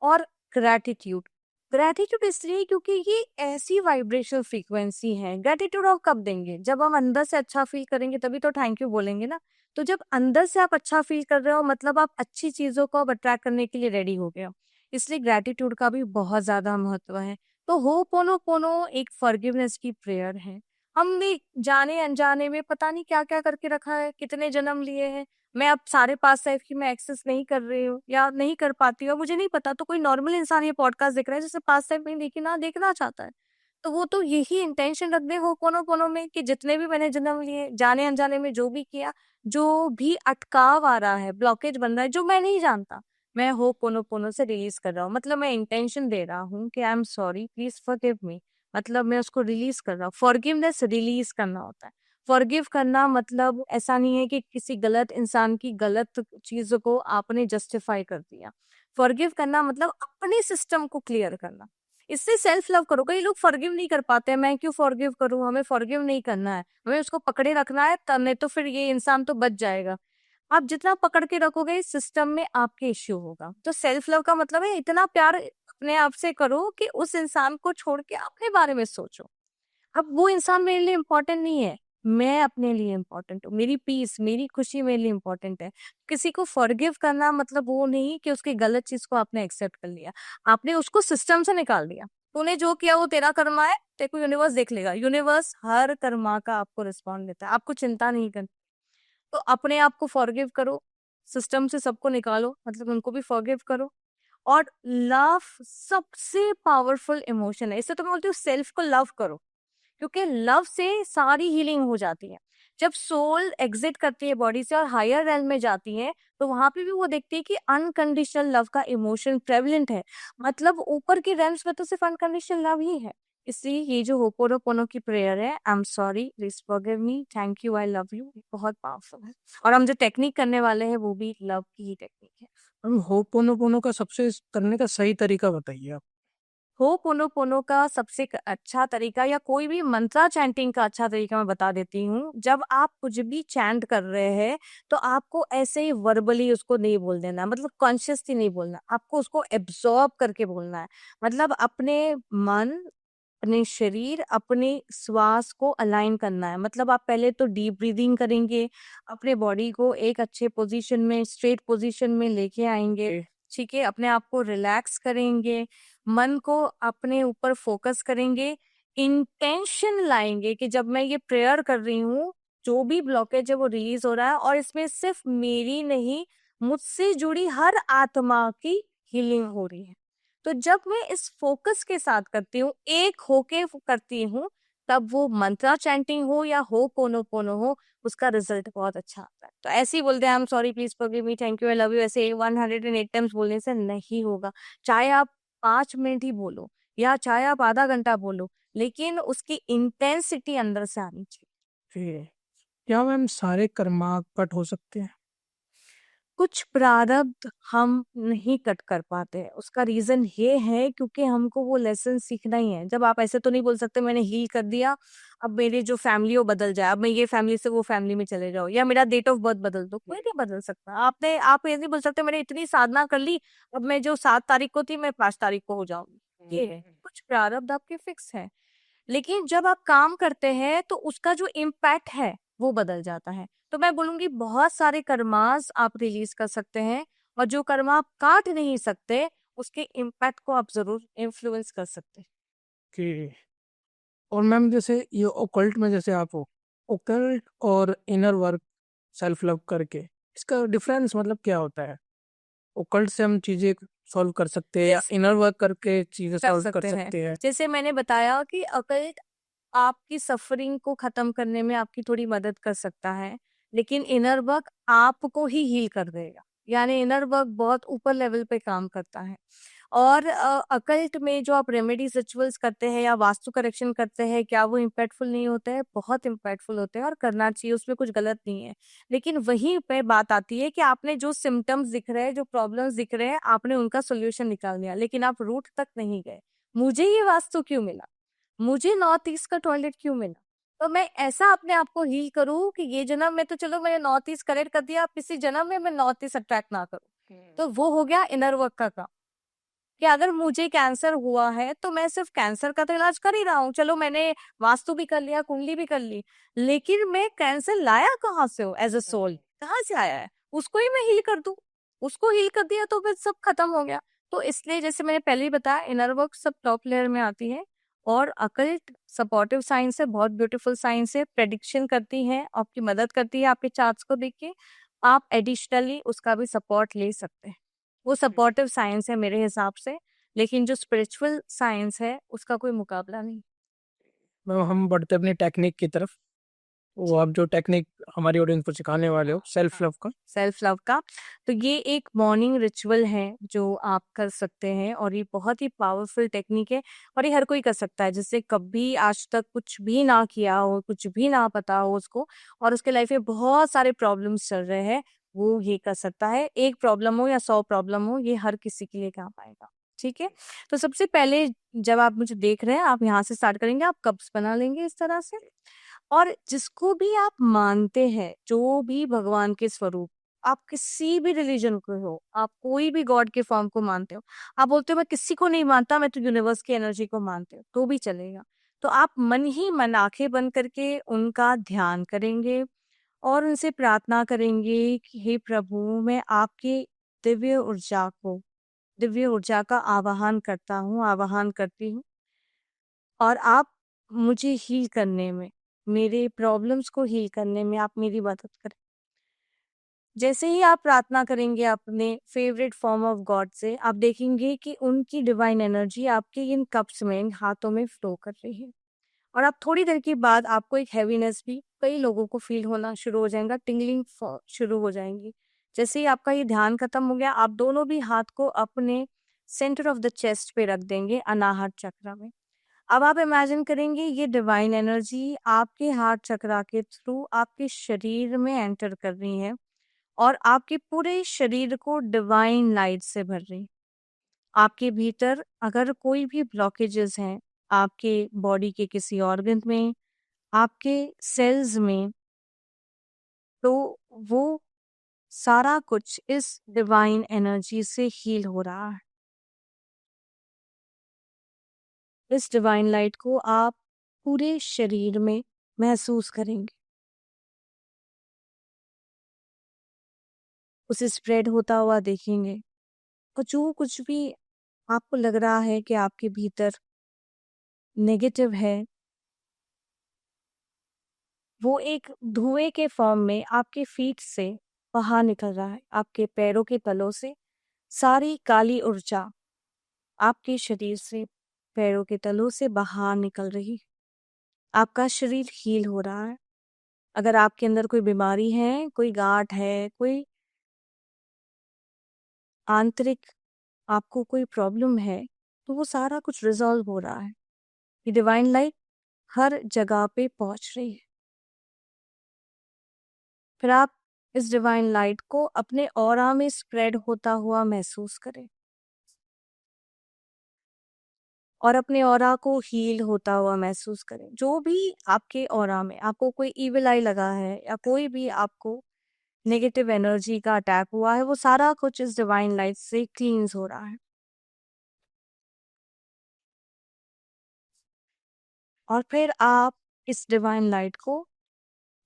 [SPEAKER 1] और ग्रैटिट्यूड, ग्रैटिट्यूड इसलिए क्योंकि ये ऐसी वाइब्रेशनल फ्रीक्वेंसी है। ग्रैटिट्यूड आप कब देंगे? जब हम अंदर से अच्छा फील करेंगे, तभी तो थैंक यू बोलेंगे ना। तो जब अंदर से आप अच्छा फील कर रहे हो, मतलब आप अच्छी चीजों को अब अट्रैक्ट करने के लिए रेडी हो गए हो। इसलिए ग्रैटिट्यूड का भी बहुत ज्यादा महत्व है। तो होपोनोपोनो एक फॉरगिवनेस की प्रेयर है। हमने जाने अनजाने में पता नहीं क्या क्या करके रखा है, कितने जन्म लिए हैं। मैं अब सारे पास्ट लाइफ की मैं एक्सेस नहीं कर रही हूँ या नहीं कर पाती हूँ, मुझे नहीं पता। तो कोई नॉर्मल इंसान ये पॉडकास्ट देख रहा है जिसे पास्ट लाइफ नहीं देखी ना, देखना चाहता है, तो वो तो यही इंटेंशन रख दे हो कोनो में कि जितने भी मैंने जन्म लिए, जाने अनजाने में जो भी किया, जो भी अटकाव आ रहा है, ब्लॉकेज बन रहा है, जो मैं नहीं जानता, मैं हो कोनो से रिलीज कर रहा हूँ। मतलब मैं इंटेंशन दे रहा हूँ कि I am sorry, please forgive me. मतलब मैं उसको रिलीज कर रहा हूँ। फॉरगिवनेस रिलीज करना होता है। फॉरगिव करना मतलब ऐसा नहीं है कि किसी गलत इंसान की गलत चीजों को आपने जस्टिफाई कर दिया। फॉरगिव करना मतलब अपने सिस्टम को क्लियर करना। इससे सेल्फ लव करो। कई लोग फॉरगिव नहीं कर पाते हैं, मैं क्यों फॉरगिव करूं, हमें फॉरगिव नहीं करना है, हमें उसको पकड़े रखना है, तब नहीं तो फिर ये इंसान तो बच जाएगा। आप जितना पकड़ के रखोगे, सिस्टम में आपके इश्यू होगा। तो सेल्फ लव का मतलब है इतना प्यार अपने आप से करो कि उस इंसान को छोड़ के अपने बारे में सोचो। अब वो इंसान मेरे लिए इम्पोर्टेंट नहीं है, मैं अपने लिए इम्पोर्टेंट हूँ। मेरी पीस, मेरी खुशी मेरे लिए इम्पोर्टेंट है। किसी को फॉरगिव करना मतलब वो नहीं कि उसकी गलत चीज को आपने एक्सेप्ट कर लिया, आपने उसको सिस्टम से निकाल दिया। तूने जो किया वो तेरा कर्मा है, तेरे को यूनिवर्स देख लेगा। यूनिवर्स हर कर्मा का आपको रिस्पॉन्ड देता है, आपको चिंता नहीं करनी। तो अपने आप को फॉरगिव करो, सिस्टम से सबको निकालो, मतलब उनको भी फॉरगिव करो। और लव सबसे पावरफुल इमोशन है। इससे तो मैं बोलती हूँ सेल्फ को लव करो, क्योंकि लव से सारी हीलिंग हो जाती है। जब सोल एग्जिट करती है बॉडी से और हायर रेल में जाती है, तो वहां पे भी वो देखती है कि अनकंडीशनल लव का इमोशन प्रेवलेंट है। मतलब ऊपर की रेल्स में तो सिर्फ अनकंडीशनल लव ही है। इसलिए ये जो होपोनोपोनो की प्रेयर है, I am sorry, please forgive me, thank you, I love you, बहुत पावरफुल है। और हम जो टेक्निक करने वाले हैं वो भी लव की ही टेक्निक है।
[SPEAKER 2] मैम, होपोनोपोनो का सबसे करने का सही तरीका बताइए आप।
[SPEAKER 1] होपोनोपोनो का सबसे अच्छा तरीका या कोई भी मंत्रा चैंटिंग का अच्छा तरीका मैं बता देती हूँ। जब आप कुछ भी चैंट कर रहे हैं, तो आपको ऐसे ही वर्बली उसको नहीं बोल देना, मतलब कॉन्शियसली नहीं बोलना, आपको उसको एब्जॉर्ब करके बोलना है। मतलब अपने मन अपने शरीर, अपने श्वास को अलाइन करना है। मतलब आप पहले तो डीप ब्रीदिंग करेंगे, अपने बॉडी को एक अच्छे पोजीशन में, स्ट्रेट पोजीशन में लेके आएंगे, ठीक है। अपने आप को रिलैक्स करेंगे, मन को अपने ऊपर फोकस करेंगे, इंटेंशन लाएंगे कि जब मैं ये प्रेयर कर रही हूँ, जो भी ब्लॉकेज है वो रिलीज हो रहा है, और इसमें सिर्फ मेरी नहीं, मुझसे जुड़ी हर आत्मा की हीलिंग हो रही है। तो जब मैं इस फोकस के साथ करती हूँ, एक होके करती हूँ, तब वो मंत्रा चैंटिंग हो या हो पोनो हो, उसका रिजल्ट बहुत अच्छा आता है। तो ऐसे ही बोलते हैं, I am sorry, please forgive me, thank you, I love you, ऐसे 108 टाइम्स बोलने से नहीं होगा। चाहे आप 5 मिनट ही बोलो या चाहे आप आधा घंटा बोलो, लेकिन उसकी इंटेंसिटी अंदर से आनी चाहिए।
[SPEAKER 2] फिर क्या मैम सारे कर्मा कट हो सकते हैं?
[SPEAKER 1] कुछ प्रारब्ध हम नहीं कट कर पाते हैं। उसका रीजन ये है क्योंकि हमको वो लेसन सीखना ही है। जब आप ऐसे तो नहीं बोल सकते मैंने हील कर दिया, अब मेरी जो फैमिली वो बदल जाए, अब मैं ये फैमिली से वो फैमिली में चले जाओ, या मेरा डेट ऑफ बर्थ बदल दो। कोई नहीं बदल सकता। आप ये नहीं बोल सकते मैंने इतनी साधना कर ली, अब मैं जो 7 तारीख को थी मैं 5 तारीख को हो जाऊंगी। ये कुछ प्रारब्ध आपके फिक्स है, लेकिन जब आप काम करते हैं तो उसका जो इम्पैक्ट है वो बदल जाता है। तो मैं बोलूंगी बहुत सारे कर्मास आप रिलीज कर सकते हैं, और जो कर्मा आप काट नहीं सकते, उसके इम्पैक्ट को आप जरूर इन्फ्लुएंस कर सकते हैं।
[SPEAKER 2] कि और मैम जैसे ये ओकल्ट में जैसे आप हो, ओकल्ट और इनर वर्क सेल्फ लव करके इसका डिफरेंस मतलब क्या होता है? ओकल्ट से हम चीजें सॉल्व कर सकते हैं या
[SPEAKER 1] Yes,
[SPEAKER 2] इनर वर्क करके चीजें
[SPEAKER 1] कर
[SPEAKER 2] सॉल्व कर
[SPEAKER 1] सकते हैं।
[SPEAKER 2] सकते हैं?
[SPEAKER 1] जैसे मैंने बताया कि अकल्ट आपकी सफरिंग को खत्म करने में आपकी थोड़ी मदद कर सकता है, लेकिन इनर वर्क आपको ही हील कर देगा। यानी इनर वर्क बहुत ऊपर लेवल पे काम करता है। और अकल्ट में जो आप रेमेडीज रिचुअल्स करते हैं या वास्तु करेक्शन करते हैं, क्या वो इम्पैक्टफुल नहीं होते हैं? बहुत इम्पैक्टफुल होते हैं और करना चाहिए, उसमें कुछ गलत नहीं है। लेकिन वहीं पे बात आती है कि आपने जो सिम्टम्स दिख रहे हैं, जो प्रॉब्लम्स दिख रहे हैं, आपने उनका सोल्यूशन निकाल लिया, लेकिन आप रूट तक नहीं गए। मुझे ये वास्तु क्यों मिला, मुझे नॉर्थ ईस्ट का टॉयलेट क्यों मिला, तो मैं ऐसा अपने आप को हील करूं कि ये जन्म में तो चलो मैंने नॉर्थ ईस्ट करेक्ट कर दिया, अब इसी जन्म में मैं नॉर्थ ईस्ट अट्रैक्ट ना करूं। तो वो हो गया इनर वर्क का काम। कि अगर मुझे कैंसर हुआ है तो मैं सिर्फ कैंसर का तो इलाज कर ही रहा हूँ, चलो मैंने वास्तु भी कर लिया, कुंडली भी कर ली, लेकिन मैं कैंसर लाया कहाँ से हो एज अ सोल, कहाँ से आया है? उसको ही मैं हील कर दूं, उसको हील कर दिया तो फिर सब खत्म हो गया। तो इसलिए जैसे मैंने पहले ही बताया, इनर वर्क सब टॉप लेयर में आती है, और अकल्ट सपोर्टिव साइंस है, बहुत ब्यूटीफुल साइंस है, प्रेडिक्शन करती है, आपकी मदद करती है आपके चार्ट्स को देख के। आप एडिशनली उसका भी सपोर्ट ले सकते हैं। वो सपोर्टिव साइंस है मेरे हिसाब से, लेकिन जो स्पिरिचुअल साइंस है उसका कोई मुकाबला नहीं।
[SPEAKER 2] मैम हम बढ़ते अपनी टेक्निक की तरफ। वो आप जो टेक्निक हमारी ऑडियंस को सिखाने वाले हो सेल्फ लव का।
[SPEAKER 1] सेल्फ लव का, तो ये एक मॉर्निंग रिचुअल है जो आप कर सकते हैं, और ये बहुत ही पावरफुल टेक्निक है, और ये हर कोई कर सकता है जिससे कभी आज तक कुछ भी ना किया हो, कुछ भी ना पता हो उसको, और उसके लाइफ में बहुत सारे प्रॉब्लम्स चल रहे हैं, वो ये कर सकता है। एक प्रॉब्लम हो या 100 प्रॉब्लम हो, ये हर किसी के लिए काम आएगा। ठीक है, तो सबसे पहले जब आप मुझे देख रहे हैं, आप यहाँ से स्टार्ट करेंगे, आप कप्स बना लेंगे इस तरह से, और जिसको भी आप मानते हैं, जो भी भगवान के स्वरूप, आप किसी भी रिलीजन को हो, आप कोई भी गॉड के फॉर्म को मानते हो, आप बोलते हो मैं किसी को नहीं मानता, मैं तो यूनिवर्स की एनर्जी को मानते हो, तो भी चलेगा। तो आप मन ही मन आंखें बंद करके उनका ध्यान करेंगे, और उनसे प्रार्थना करेंगे कि हे प्रभु, मैं आपकी दिव्य ऊर्जा को, दिव्य ऊर्जा का आवाहन करता हूँ, आवाहन करती हूँ, और आप मुझे हील करने में, मेरे प्रॉब्लम्स को हील करने में आप मेरी मदद करें। जैसे ही आप प्रार्थना करेंगे अपने फेवरेट फॉर्म ऑफ गॉड से, आप देखेंगे कि उनकी डिवाइन एनर्जी आपके इन कप्स में, इन हाथों में फ्लो कर रही है, और आप थोड़ी देर के बाद आपको एक हैवीनेस भी कई लोगों को फील होना शुरू हो जाएगा, टिंगलिंग शुरू हो जाएंगी। जैसे ही आपका ये ध्यान खत्म हो गया, आप दोनों भी हाथ को अपने सेंटर ऑफ द चेस्ट पे रख देंगे, अनाहत चक्र में। अब आप इमेजिन करेंगे ये डिवाइन एनर्जी आपके हार्ट चक्रा के थ्रू आपके शरीर में एंटर कर रही है, और आपके पूरे शरीर को डिवाइन लाइट से भर रही है। आपके भीतर अगर कोई भी ब्लॉकेजेस हैं, आपके बॉडी के किसी ऑर्गन में, आपके सेल्स में, तो वो सारा कुछ इस डिवाइन एनर्जी से हील हो रहा है। इस डिवाइन लाइट को आप पूरे शरीर में महसूस करेंगे, उसे स्प्रेड होता हुआ देखेंगे। और जो कुछ भी आपको लग रहा है कि आपके भीतर नेगेटिव है, वो एक धुएं के फॉर्म में आपके फीट से बाहर निकल रहा है। आपके पैरों के तलों से सारी काली ऊर्जा आपके शरीर से, पैरों के तलों से बाहर निकल रही है। आपका शरीर हील हो रहा है। अगर आपके अंदर कोई बीमारी है, कोई गांठ है, कोई आंतरिक आपको कोई प्रॉब्लम है, तो वो सारा कुछ रिजॉल्व हो रहा है। ये डिवाइन लाइट हर जगह पे पहुंच रही है। फिर आप इस डिवाइन लाइट को अपने ऑरा में स्प्रेड होता हुआ महसूस करें और अपने ऑरा को हील होता हुआ महसूस करें। जो भी आपके ऑरा में आपको कोई इविल आई लगा है या कोई भी आपको नेगेटिव एनर्जी का अटैक हुआ है, वो सारा कुछ इस डिवाइन लाइट से क्लींस हो रहा है। और फिर आप इस डिवाइन लाइट को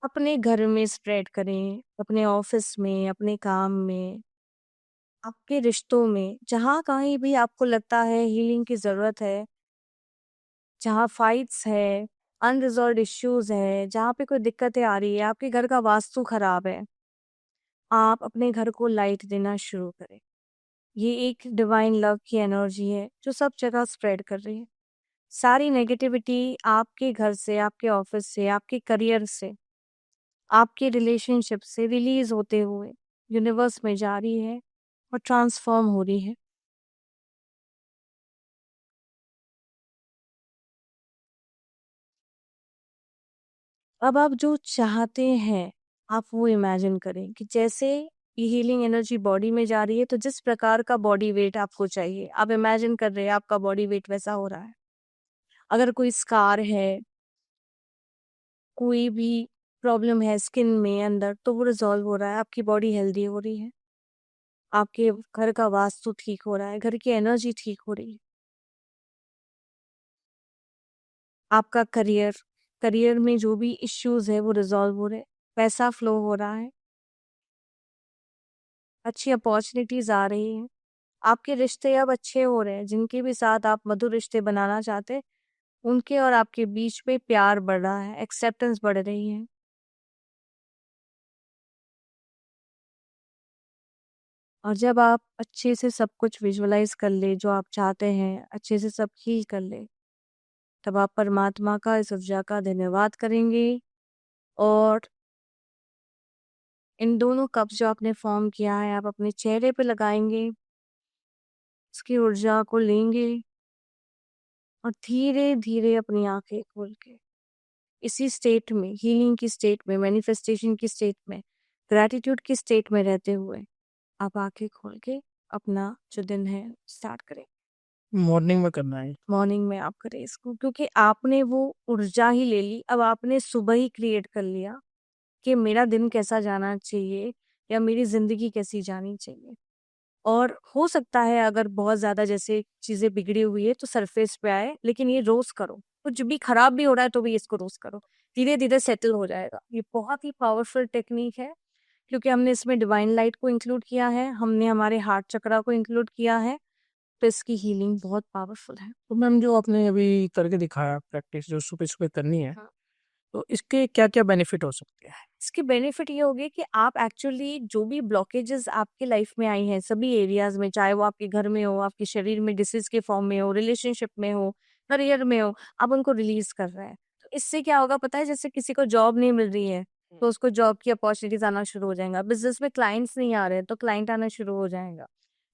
[SPEAKER 1] अपने घर में स्प्रेड करें, अपने ऑफिस में, अपने काम में, आपके रिश्तों में, जहाँ कहीं भी आपको लगता है हीलिंग की ज़रूरत है, जहाँ फाइट्स है, अनरिजॉल्व्ड इश्यूज है, जहाँ पे कोई दिक्कतें आ रही है, आपके घर का वास्तु खराब है, आप अपने घर को लाइट देना शुरू करें। ये एक डिवाइन लव की एनर्जी है जो सब जगह स्प्रेड कर रही है। सारी नेगेटिविटी आपके घर से, आपके ऑफिस से, आपके करियर से, आपके रिलेशनशिप से रिलीज होते हुए यूनिवर्स में जा रही है और ट्रांसफॉर्म हो रही है। अब आप जो चाहते हैं, आप वो इमेजिन करें कि जैसे ये हीलिंग एनर्जी बॉडी में जा रही है, तो जिस प्रकार का बॉडी वेट आपको चाहिए, आप इमेजिन कर रहे हैं आपका बॉडी वेट वैसा हो रहा है। अगर कोई स्कार है, कोई भी प्रॉब्लम है स्किन में अंदर, तो वो रिजॉल्व हो रहा है, आपकी बॉडी हेल्दी हो रही है, आपके घर का वास्तु ठीक हो रहा है, घर की एनर्जी ठीक हो रही है। आपका करियर, करियर में जो भी इश्यूज है वो रिजॉल्व हो रहे हैं, पैसा फ्लो हो रहा है, अच्छी अपॉर्चुनिटीज आ रही हैं, आपके रिश्ते अब अच्छे हो रहे हैं। जिनके भी साथ आप मधुर रिश्ते बनाना चाहते हैं, उनके और आपके बीच में प्यार बढ़ रहा है, एक्सेप्टेंस बढ़ रही है। और जब आप अच्छे से सब कुछ विजुअलाइज कर ले, जो आप चाहते हैं अच्छे से सब हील कर ले, तब आप परमात्मा का, इस ऊर्जा का धन्यवाद करेंगे और इन दोनों कप्स जो आपने फॉर्म किया है, आप अपने चेहरे पे लगाएंगे, उसकी ऊर्जा को लेंगे और धीरे धीरे अपनी आंखें खोल के इसी स्टेट में, हीलिंग की स्टेट में, मैनिफेस्टेशन की स्टेट में, ग्रैटिट्यूड की स्टेट में रहते हुए आप आंखें खोल के अपना जो दिन है स्टार्ट करें।
[SPEAKER 2] मॉर्निंग में करना है।
[SPEAKER 1] मॉर्निंग में आप करें इसको, क्योंकि आपने वो ऊर्जा ही ले ली। अब आपने सुबह ही क्रिएट कर लिया कि मेरा दिन कैसा जाना चाहिए या मेरी जिंदगी कैसी जानी चाहिए। और हो सकता है अगर बहुत ज्यादा जैसे चीजें बिगड़ी हुई है तो सरफेस पे आए, लेकिन ये रोज करो। कुछ भी खराब भी हो रहा है तो भी इसको रोज करो, धीरे धीरे सेटल हो जाएगा। ये बहुत ही पावरफुल टेक्निक है, क्योंकि हमने इसमें डिवाइन लाइट को इंक्लूड किया है, हमने हमारे हार्ट चक्रा को इंक्लूड किया है, तो इसकी हीलिंग बहुत पावरफुल है।
[SPEAKER 2] तो मैम, जो आपने अभी करके दिखाया प्रैक्टिस जो सुबह सुबह करनी है,
[SPEAKER 1] हाँ।
[SPEAKER 2] तो इसके क्या क्या बेनिफिट हो सकते हैं?
[SPEAKER 1] इसके बेनिफिट ये होगी कि आप एक्चुअली जो भी ब्लॉकेजेस आपके लाइफ में आई हैं सभी एरियाज में, चाहे वो आपके घर में हो, आपके शरीर में डिसीज के फॉर्म में हो, रिलेशनशिप में हो, करियर में हो, आप उनको रिलीज कर रहे हैं। तो इससे क्या होगा पता है, जैसे किसी को जॉब नहीं मिल रही है तो उसको जॉब की अपॉर्चुनिटीज आना शुरू हो जाएगा, बिजनेस में क्लाइंट्स नहीं आ रहे हैं तो क्लाइंट आना शुरू हो जाएगा।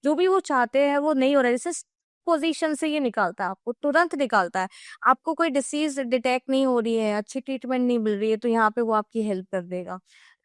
[SPEAKER 1] जो भी वो चाहते हैं वो नहीं हो रहा है, जैसे पोजीशन से ये निकालता है, आपको तुरंत निकालता है। आपको कोई डिसीज डिटेक्ट नहीं हो रही है, अच्छी ट्रीटमेंट नहीं मिल रही है, तो यहाँ पे वो आपकी हेल्प कर देगा।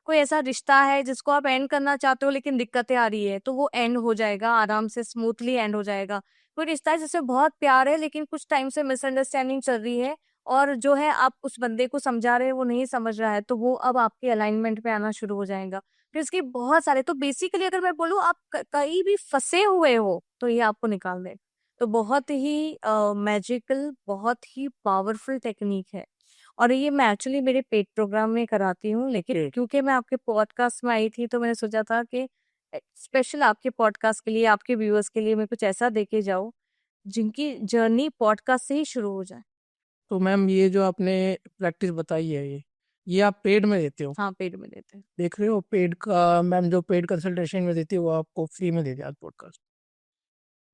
[SPEAKER 1] कोई ऐसा रिश्ता है जिसको आप एंड करना चाहते हो लेकिन दिक्कतें आ रही है, तो वो एंड हो जाएगा, आराम से स्मूथली एंड हो जाएगा। कोई रिश्ता है जिसमें बहुत प्यार है लेकिन कुछ टाइम से मिसअंडरस्टैंडिंग चल रही है, और जो है आप उस बंदे को समझा रहे हैं वो नहीं समझ रहा है, तो वो अब आपके अलाइनमेंट पे आना शुरू हो जाएगा। फिर इसके बहुत सारे, तो बेसिकली अगर मैं बोलूँ आप कहीं भी फंसे हुए हो तो ये आपको निकाल देगा। तो बहुत ही मैजिकल, बहुत ही पावरफुल टेक्निक है। और ये मैं एक्चुअली मेरे पेड प्रोग्राम में कराती हूँ, लेकिन क्योंकि मैं आपके पॉडकास्ट में आई थी तो मैंने सोचा था कि स्पेशल आपके पॉडकास्ट के लिए, आपके व्यूअर्स के लिए मैं कुछ ऐसा देके जाऊँ जिनकी जर्नी पॉडकास्ट से ही शुरू हो जाए।
[SPEAKER 2] तो मैम ये जो आपने प्रैक्टिस बताई है ये आप पेड में देते हो?
[SPEAKER 1] हाँ, पेड में देते हैं।
[SPEAKER 2] देख रहे हो, पेड का मैम जो पेड कंसल्टेशन में देती है वो आपको फ्री में देती है आज पॉडकास्ट।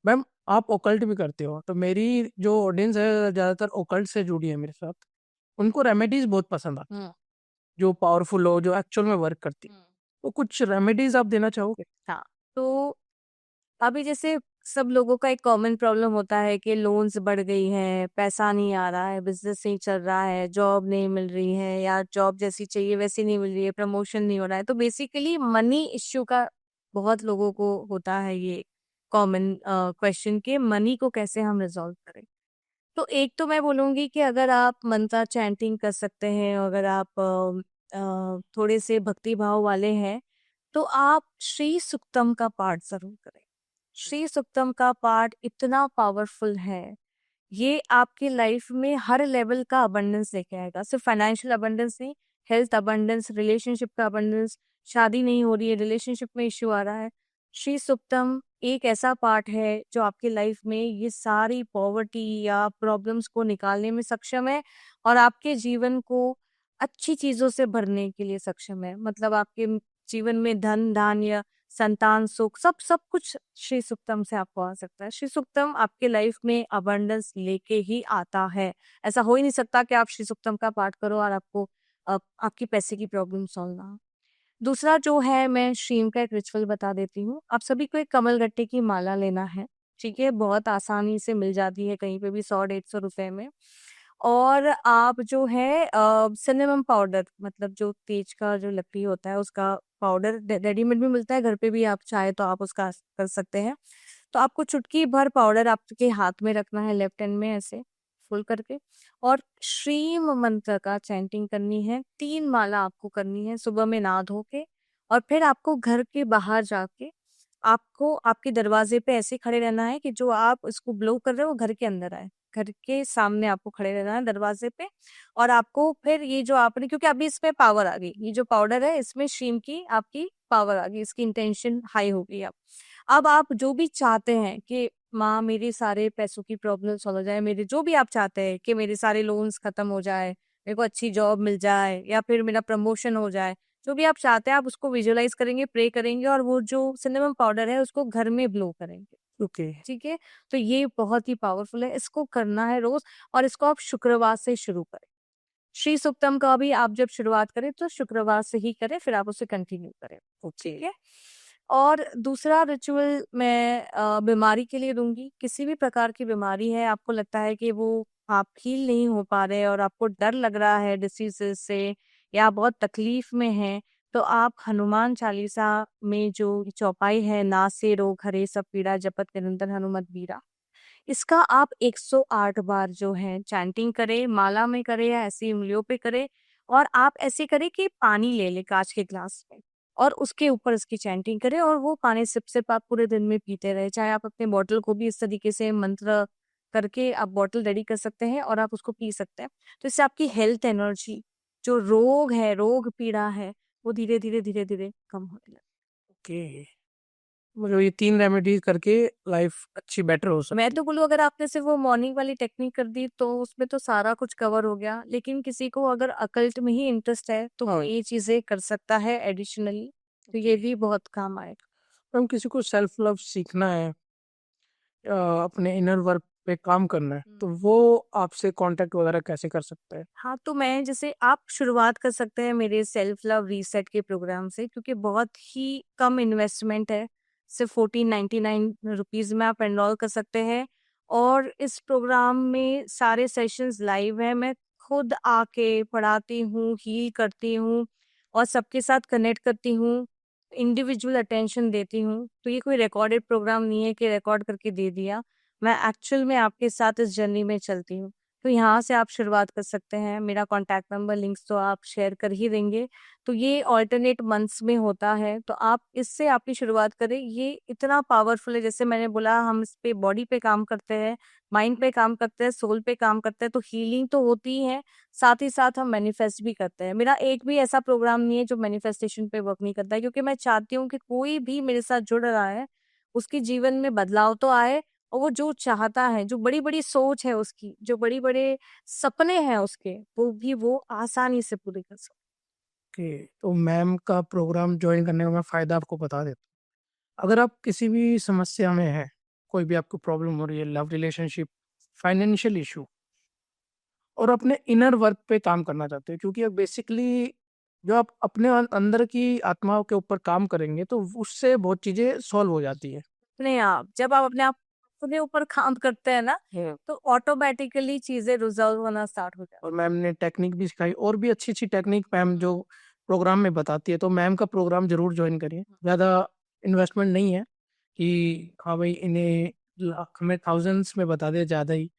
[SPEAKER 2] मैम आप ओकल्ट भी करते हो, तो मेरी जो ऑडियंस है ज़्यादातर ओकल्ट से जुड़ी है मेरे साथ। उनको रेमेडीज बहुत पसंद आती
[SPEAKER 1] हम्म।
[SPEAKER 2] जो पावरफुल हो, जो एक्चुअल में वर्क करती।
[SPEAKER 1] हम्म।
[SPEAKER 2] तो कुछ रेमेडीज आप देना चाहोगे?
[SPEAKER 1] हाँ, तो अभी जैसे सब लोगों का एक कॉमन प्रॉब्लम होता है कि लोन्स बढ़ गई हैं, पैसा नहीं आ रहा है, बिजनेस नहीं चल रहा है, जॉब नहीं मिल रही है, या जॉब जैसी चाहिए वैसी नहीं मिल रही है, प्रमोशन नहीं हो रहा है। तो बेसिकली मनी इश्यू का बहुत लोगों को होता है ये कॉमन क्वेश्चन कि मनी को कैसे हम रिजॉल्व करें। तो एक तो मैं बोलूँगी कि अगर आप मंत्र चैंटिंग कर सकते हैं, अगर आप थोड़े से भक्ति भाव वाले हैं, तो आप श्री सुक्तम का पाठ ज़रूर करें। श्री सुक्तम का पाठ इतना पावरफुल है, ये आपकी लाइफ में हर लेवल का अबंडेंस लेके आएगा। सिर्फ फाइनेंशियल अबंडेंस नहीं, हेल्थ अबंडेंस, रिलेशनशिप का अबंडेंस, शादी नहीं हो रही है, रिलेशनशिप में इश्यू आ रहा है। श्री सुक्तम एक ऐसा पार्ट है जो आपकी लाइफ में ये सारी पॉवर्टी या प्रॉब्लम्स को निकालने में सक्षम है और आपके जीवन को अच्छी चीजों से भरने के लिए सक्षम है। मतलब आपके जीवन में धन धान या संतान सुख सब सब कुछ श्री सुक्तम से आपको आ सकता है। श्री सुक्तम आपके लाइफ में अबंडेंस लेके ही आता है। ऐसा हो ही नहीं सकता कि आप श्री सुक्तम का पाठ करो और आपको आपकी पैसे की प्रॉब्लम सॉल्व ना हो। दूसरा जो है, मैं श्रीम का एक रिचुअल बता देती हूँ। आप सभी को एक कमलगट्टे की माला लेना है, ठीक है? बहुत आसानी से मिल जाती है कहीं पे भी, 100-150 रुपए में। और आप जो है सिनेमम पाउडर, मतलब जो तेज का जो लकड़ी होता है उसका पाउडर रेडीमेड भी मिलता है, घर पे भी आप चाहे तो आप उसका कर सकते हैं। तो आपको चुटकी भर पाउडर आपके हाथ में रखना है, लेफ्ट हैंड में ऐसे फुल करके, और श्रीम मंत्र का चैंटिंग करनी है। 3 माला आपको करनी है सुबह में नहा धो के, और फिर आपको घर के बाहर जाके आपको आपके दरवाजे पे ऐसे खड़े रहना है कि जो आप इसको ब्लो कर रहे हो वो घर के अंदर आए। घर के सामने आपको खड़े रहना है दरवाजे पे, और आपको फिर ये जो आपने, क्योंकि अभी इसमें पावर आ गई, ये जो पाउडर है इसमें श्रीम की आपकी पावर आ गई, इसकी इंटेंशन हाई हो गई। अब आप जो भी चाहते हैं कि माँ मेरे सारे पैसों की प्रॉब्लम सॉल्व हो जाए, मेरे जो भी आप चाहते हैं कि मेरे सारे लोन्स खत्म हो जाए, मेरे को अच्छी जॉब मिल जाए, या फिर मेरा प्रमोशन हो जाए, जो भी आप चाहते हैं आप उसको विजुअलाइज करेंगे, प्रे करेंगे, और वो जो सिनेमम पाउडर है उसको घर में ब्लो करेंगे।
[SPEAKER 2] ओके।
[SPEAKER 1] ठीक है? तो ये बहुत ही पावरफुल है, इसको करना है रोज, और इसको आप शुक्रवार से शुरू करें। श्री सुक्तम का भी आप जब शुरुआत करें तो शुक्रवार से ही करें, फिर आप उसे कंटिन्यू करें। ठीक है? और दूसरा रिचुअल मैं बीमारी के लिए दूंगी। किसी भी प्रकार की बीमारी है, आपको लगता है कि वो आप हील नहीं हो पा रहे और आपको डर लग रहा है डिसीजेस से, या आप बहुत तकलीफ में हैं, तो आप हनुमान चालीसा में जो चौपाई है, नासे रोग हरे सब पीड़ा जपत निरंतर हनुमत बीरा, इसका आप 108 बार जो है चैंटिंग करें, माला में करें या ऐसी उंगलियों पे करें। और आप ऐसे करें कि पानी ले ले कांच के ग्लास में, और उसके ऊपर इसकी चैंटिंग करें, और वो पानी सिप सिप आप पूरे दिन में पीते रहे। चाहे आप अपने बॉटल को भी इस तरीके से मंत्र करके आप बॉटल रेडी कर सकते हैं और आप उसको पी सकते हैं। तो इससे आपकी हेल्थ एनर्जी, जो रोग है, रोग पीड़ा है, वो धीरे धीरे धीरे धीरे कम होने लगती
[SPEAKER 2] ओके, मतलब ये 3 रेमेडीज करके लाइफ अच्छी बेटर हो
[SPEAKER 1] है।
[SPEAKER 2] सकती
[SPEAKER 1] मैं
[SPEAKER 2] है।
[SPEAKER 1] तो बोलूँ अगर आपने सिर्फ वो मॉर्निंग वाली टेक्निक कर दी तो उसमें तो सारा कुछ कवर हो गया, लेकिन किसी को अगर अकल्ट में ही इंटरेस्ट है तो वो ये चीजें कर सकता है एडिशनली, तो ये भी बहुत काम आएगा।
[SPEAKER 2] हम किसी को सेल्फ लव सीखना है, अपने इनर वर्क पे काम करना है, तो वो आपसे कांटेक्ट वगैरह कैसे कर सकता है?
[SPEAKER 1] हाँ, तो मैं जैसे आप शुरुआत कर सकते हैं मेरे सेल्फ लव रीसेट के प्रोग्राम से, क्योंकि बहुत ही कम इन्वेस्टमेंट है। सिर्फ 1499 रुपीज में आप एनरोल कर सकते हैं, और इस प्रोग्राम में सारे सेशंस लाइव है। मैं खुद आके पढ़ाती हूँ, हील करती हूँ, और सबके साथ कनेक्ट करती हूँ, इंडिविजुअल अटेंशन देती हूँ। तो ये कोई रिकॉर्डेड प्रोग्राम नहीं है कि रिकॉर्ड करके दे दिया। मैं एक्चुअल में आपके साथ इस जर्नी में चलती हूँ, तो यहाँ से आप शुरुआत कर सकते हैं। मेरा कॉन्टैक्ट नंबर, लिंक्स तो आप शेयर कर ही देंगे। तो ये ऑल्टरनेट मंथ्स में होता है, तो आप इससे आपकी शुरुआत करें। ये इतना पावरफुल है, जैसे मैंने बोला हम इस पे बॉडी पे काम करते हैं, माइंड पे काम करते हैं, सोल पे काम करते हैं, तो हीलिंग तो होती ही है, साथ ही साथ हम मैनिफेस्ट भी करते हैं। मेरा एक भी ऐसा प्रोग्राम नहीं है जो मैनिफेस्टेशन पे वर्क नहीं करता है, क्योंकि मैं चाहती हूँ कि कोई भी मेरे साथ जुड़ रहा है, उसके जीवन में बदलाव तो आए, और वो जो चाहता है, जो बड़ी-बड़ी सोच है उसकी, जो बड़े-बड़े सपने हैं उसके, वो भी वो आसानी से पूरे कर सके।
[SPEAKER 2] ओके, तो मैम का प्रोग्राम ज्वाइन करने का मैं फ़ायदा आपको बता देता हूँ। अगर आप किसी भी समस्या में हैं, कोई भी आपको प्रॉब्लम हो रही है, लव रिलेशनशिप, फाइनेंशियल इशू, और अपने इनर वर्क पे काम करना चाहते हो, क्योंकि अब बेसिकली जो आप अपने अंदर की आत्माओं के ऊपर काम करेंगे तो उससे बहुत चीज़ें सॉल्व हो जाती है।
[SPEAKER 1] अपने आप, जब आप अपने ऊपर काम करते हैं ना, तो ऑटोमेटिकली चीजें रिजॉल्व होना स्टार्ट हो जाती
[SPEAKER 2] और मैम ने टेक्निक भी सिखाई, और भी अच्छी-अच्छी टेक्निक मैम जो प्रोग्राम में बताती है, तो मैम का प्रोग्राम ज़रूर जॉइन करिए। ज़्यादा इन्वेस्टमेंट नहीं है कि हाँ भाई इन्हें लाख में थाउजेंड्स में बता दे ज़्यादा ही।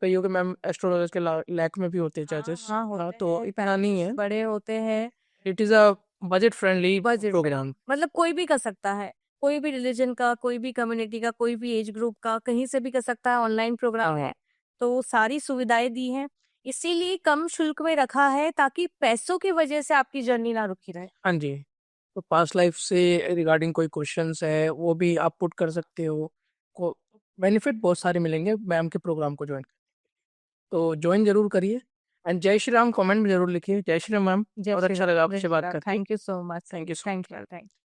[SPEAKER 2] कईयों के मैम एस्ट्रोलॉजर्स के लाख में भी होते हैं
[SPEAKER 1] है।
[SPEAKER 2] चार्जेस।
[SPEAKER 1] हाँ,
[SPEAKER 2] हाँ,
[SPEAKER 1] होते
[SPEAKER 2] तो
[SPEAKER 1] हैं,
[SPEAKER 2] इतना नहीं है।
[SPEAKER 1] बड़े होते हैं।
[SPEAKER 2] It is a budget friendly
[SPEAKER 1] budget
[SPEAKER 2] programme.
[SPEAKER 1] मतलब कोई भी कर सकता है, कोई भी रिलीजन का, कोई भी कम्युनिटी का, कोई भी एज ग्रुप का, कहीं से भी कर सकता है। ऑनलाइन प्रोग्राम है, तो सारी सुविधाएं दी हैं, इसीलिए कम शुल्क में रखा है, ताकि पैसों की वजह से आपकी जर्नी ना रुकी रहे।
[SPEAKER 2] हाँ जी, तो पास्ट लाइफ से रिगार्डिंग कोई क्वेश्चंस है, वो भी आप पुट कर सकते हो। को बेनिफिट बहुत सारे मिलेंगे मैम के प्रोग्राम को जॉइन। तो जॉइन ज़रूर करिए, एंड जय श्री राम कमेंट में ज़रूर लिखिए। जय श्री राम मैम,
[SPEAKER 1] जय
[SPEAKER 2] बहुत
[SPEAKER 1] श्री
[SPEAKER 2] अच्छा
[SPEAKER 1] राम,
[SPEAKER 2] लगा
[SPEAKER 1] जय
[SPEAKER 2] आपसे
[SPEAKER 1] श्री
[SPEAKER 2] बात
[SPEAKER 1] राम।
[SPEAKER 2] करके।
[SPEAKER 1] Thank you so much.
[SPEAKER 2] Thank you so
[SPEAKER 1] thank
[SPEAKER 2] much.
[SPEAKER 1] You, thank you.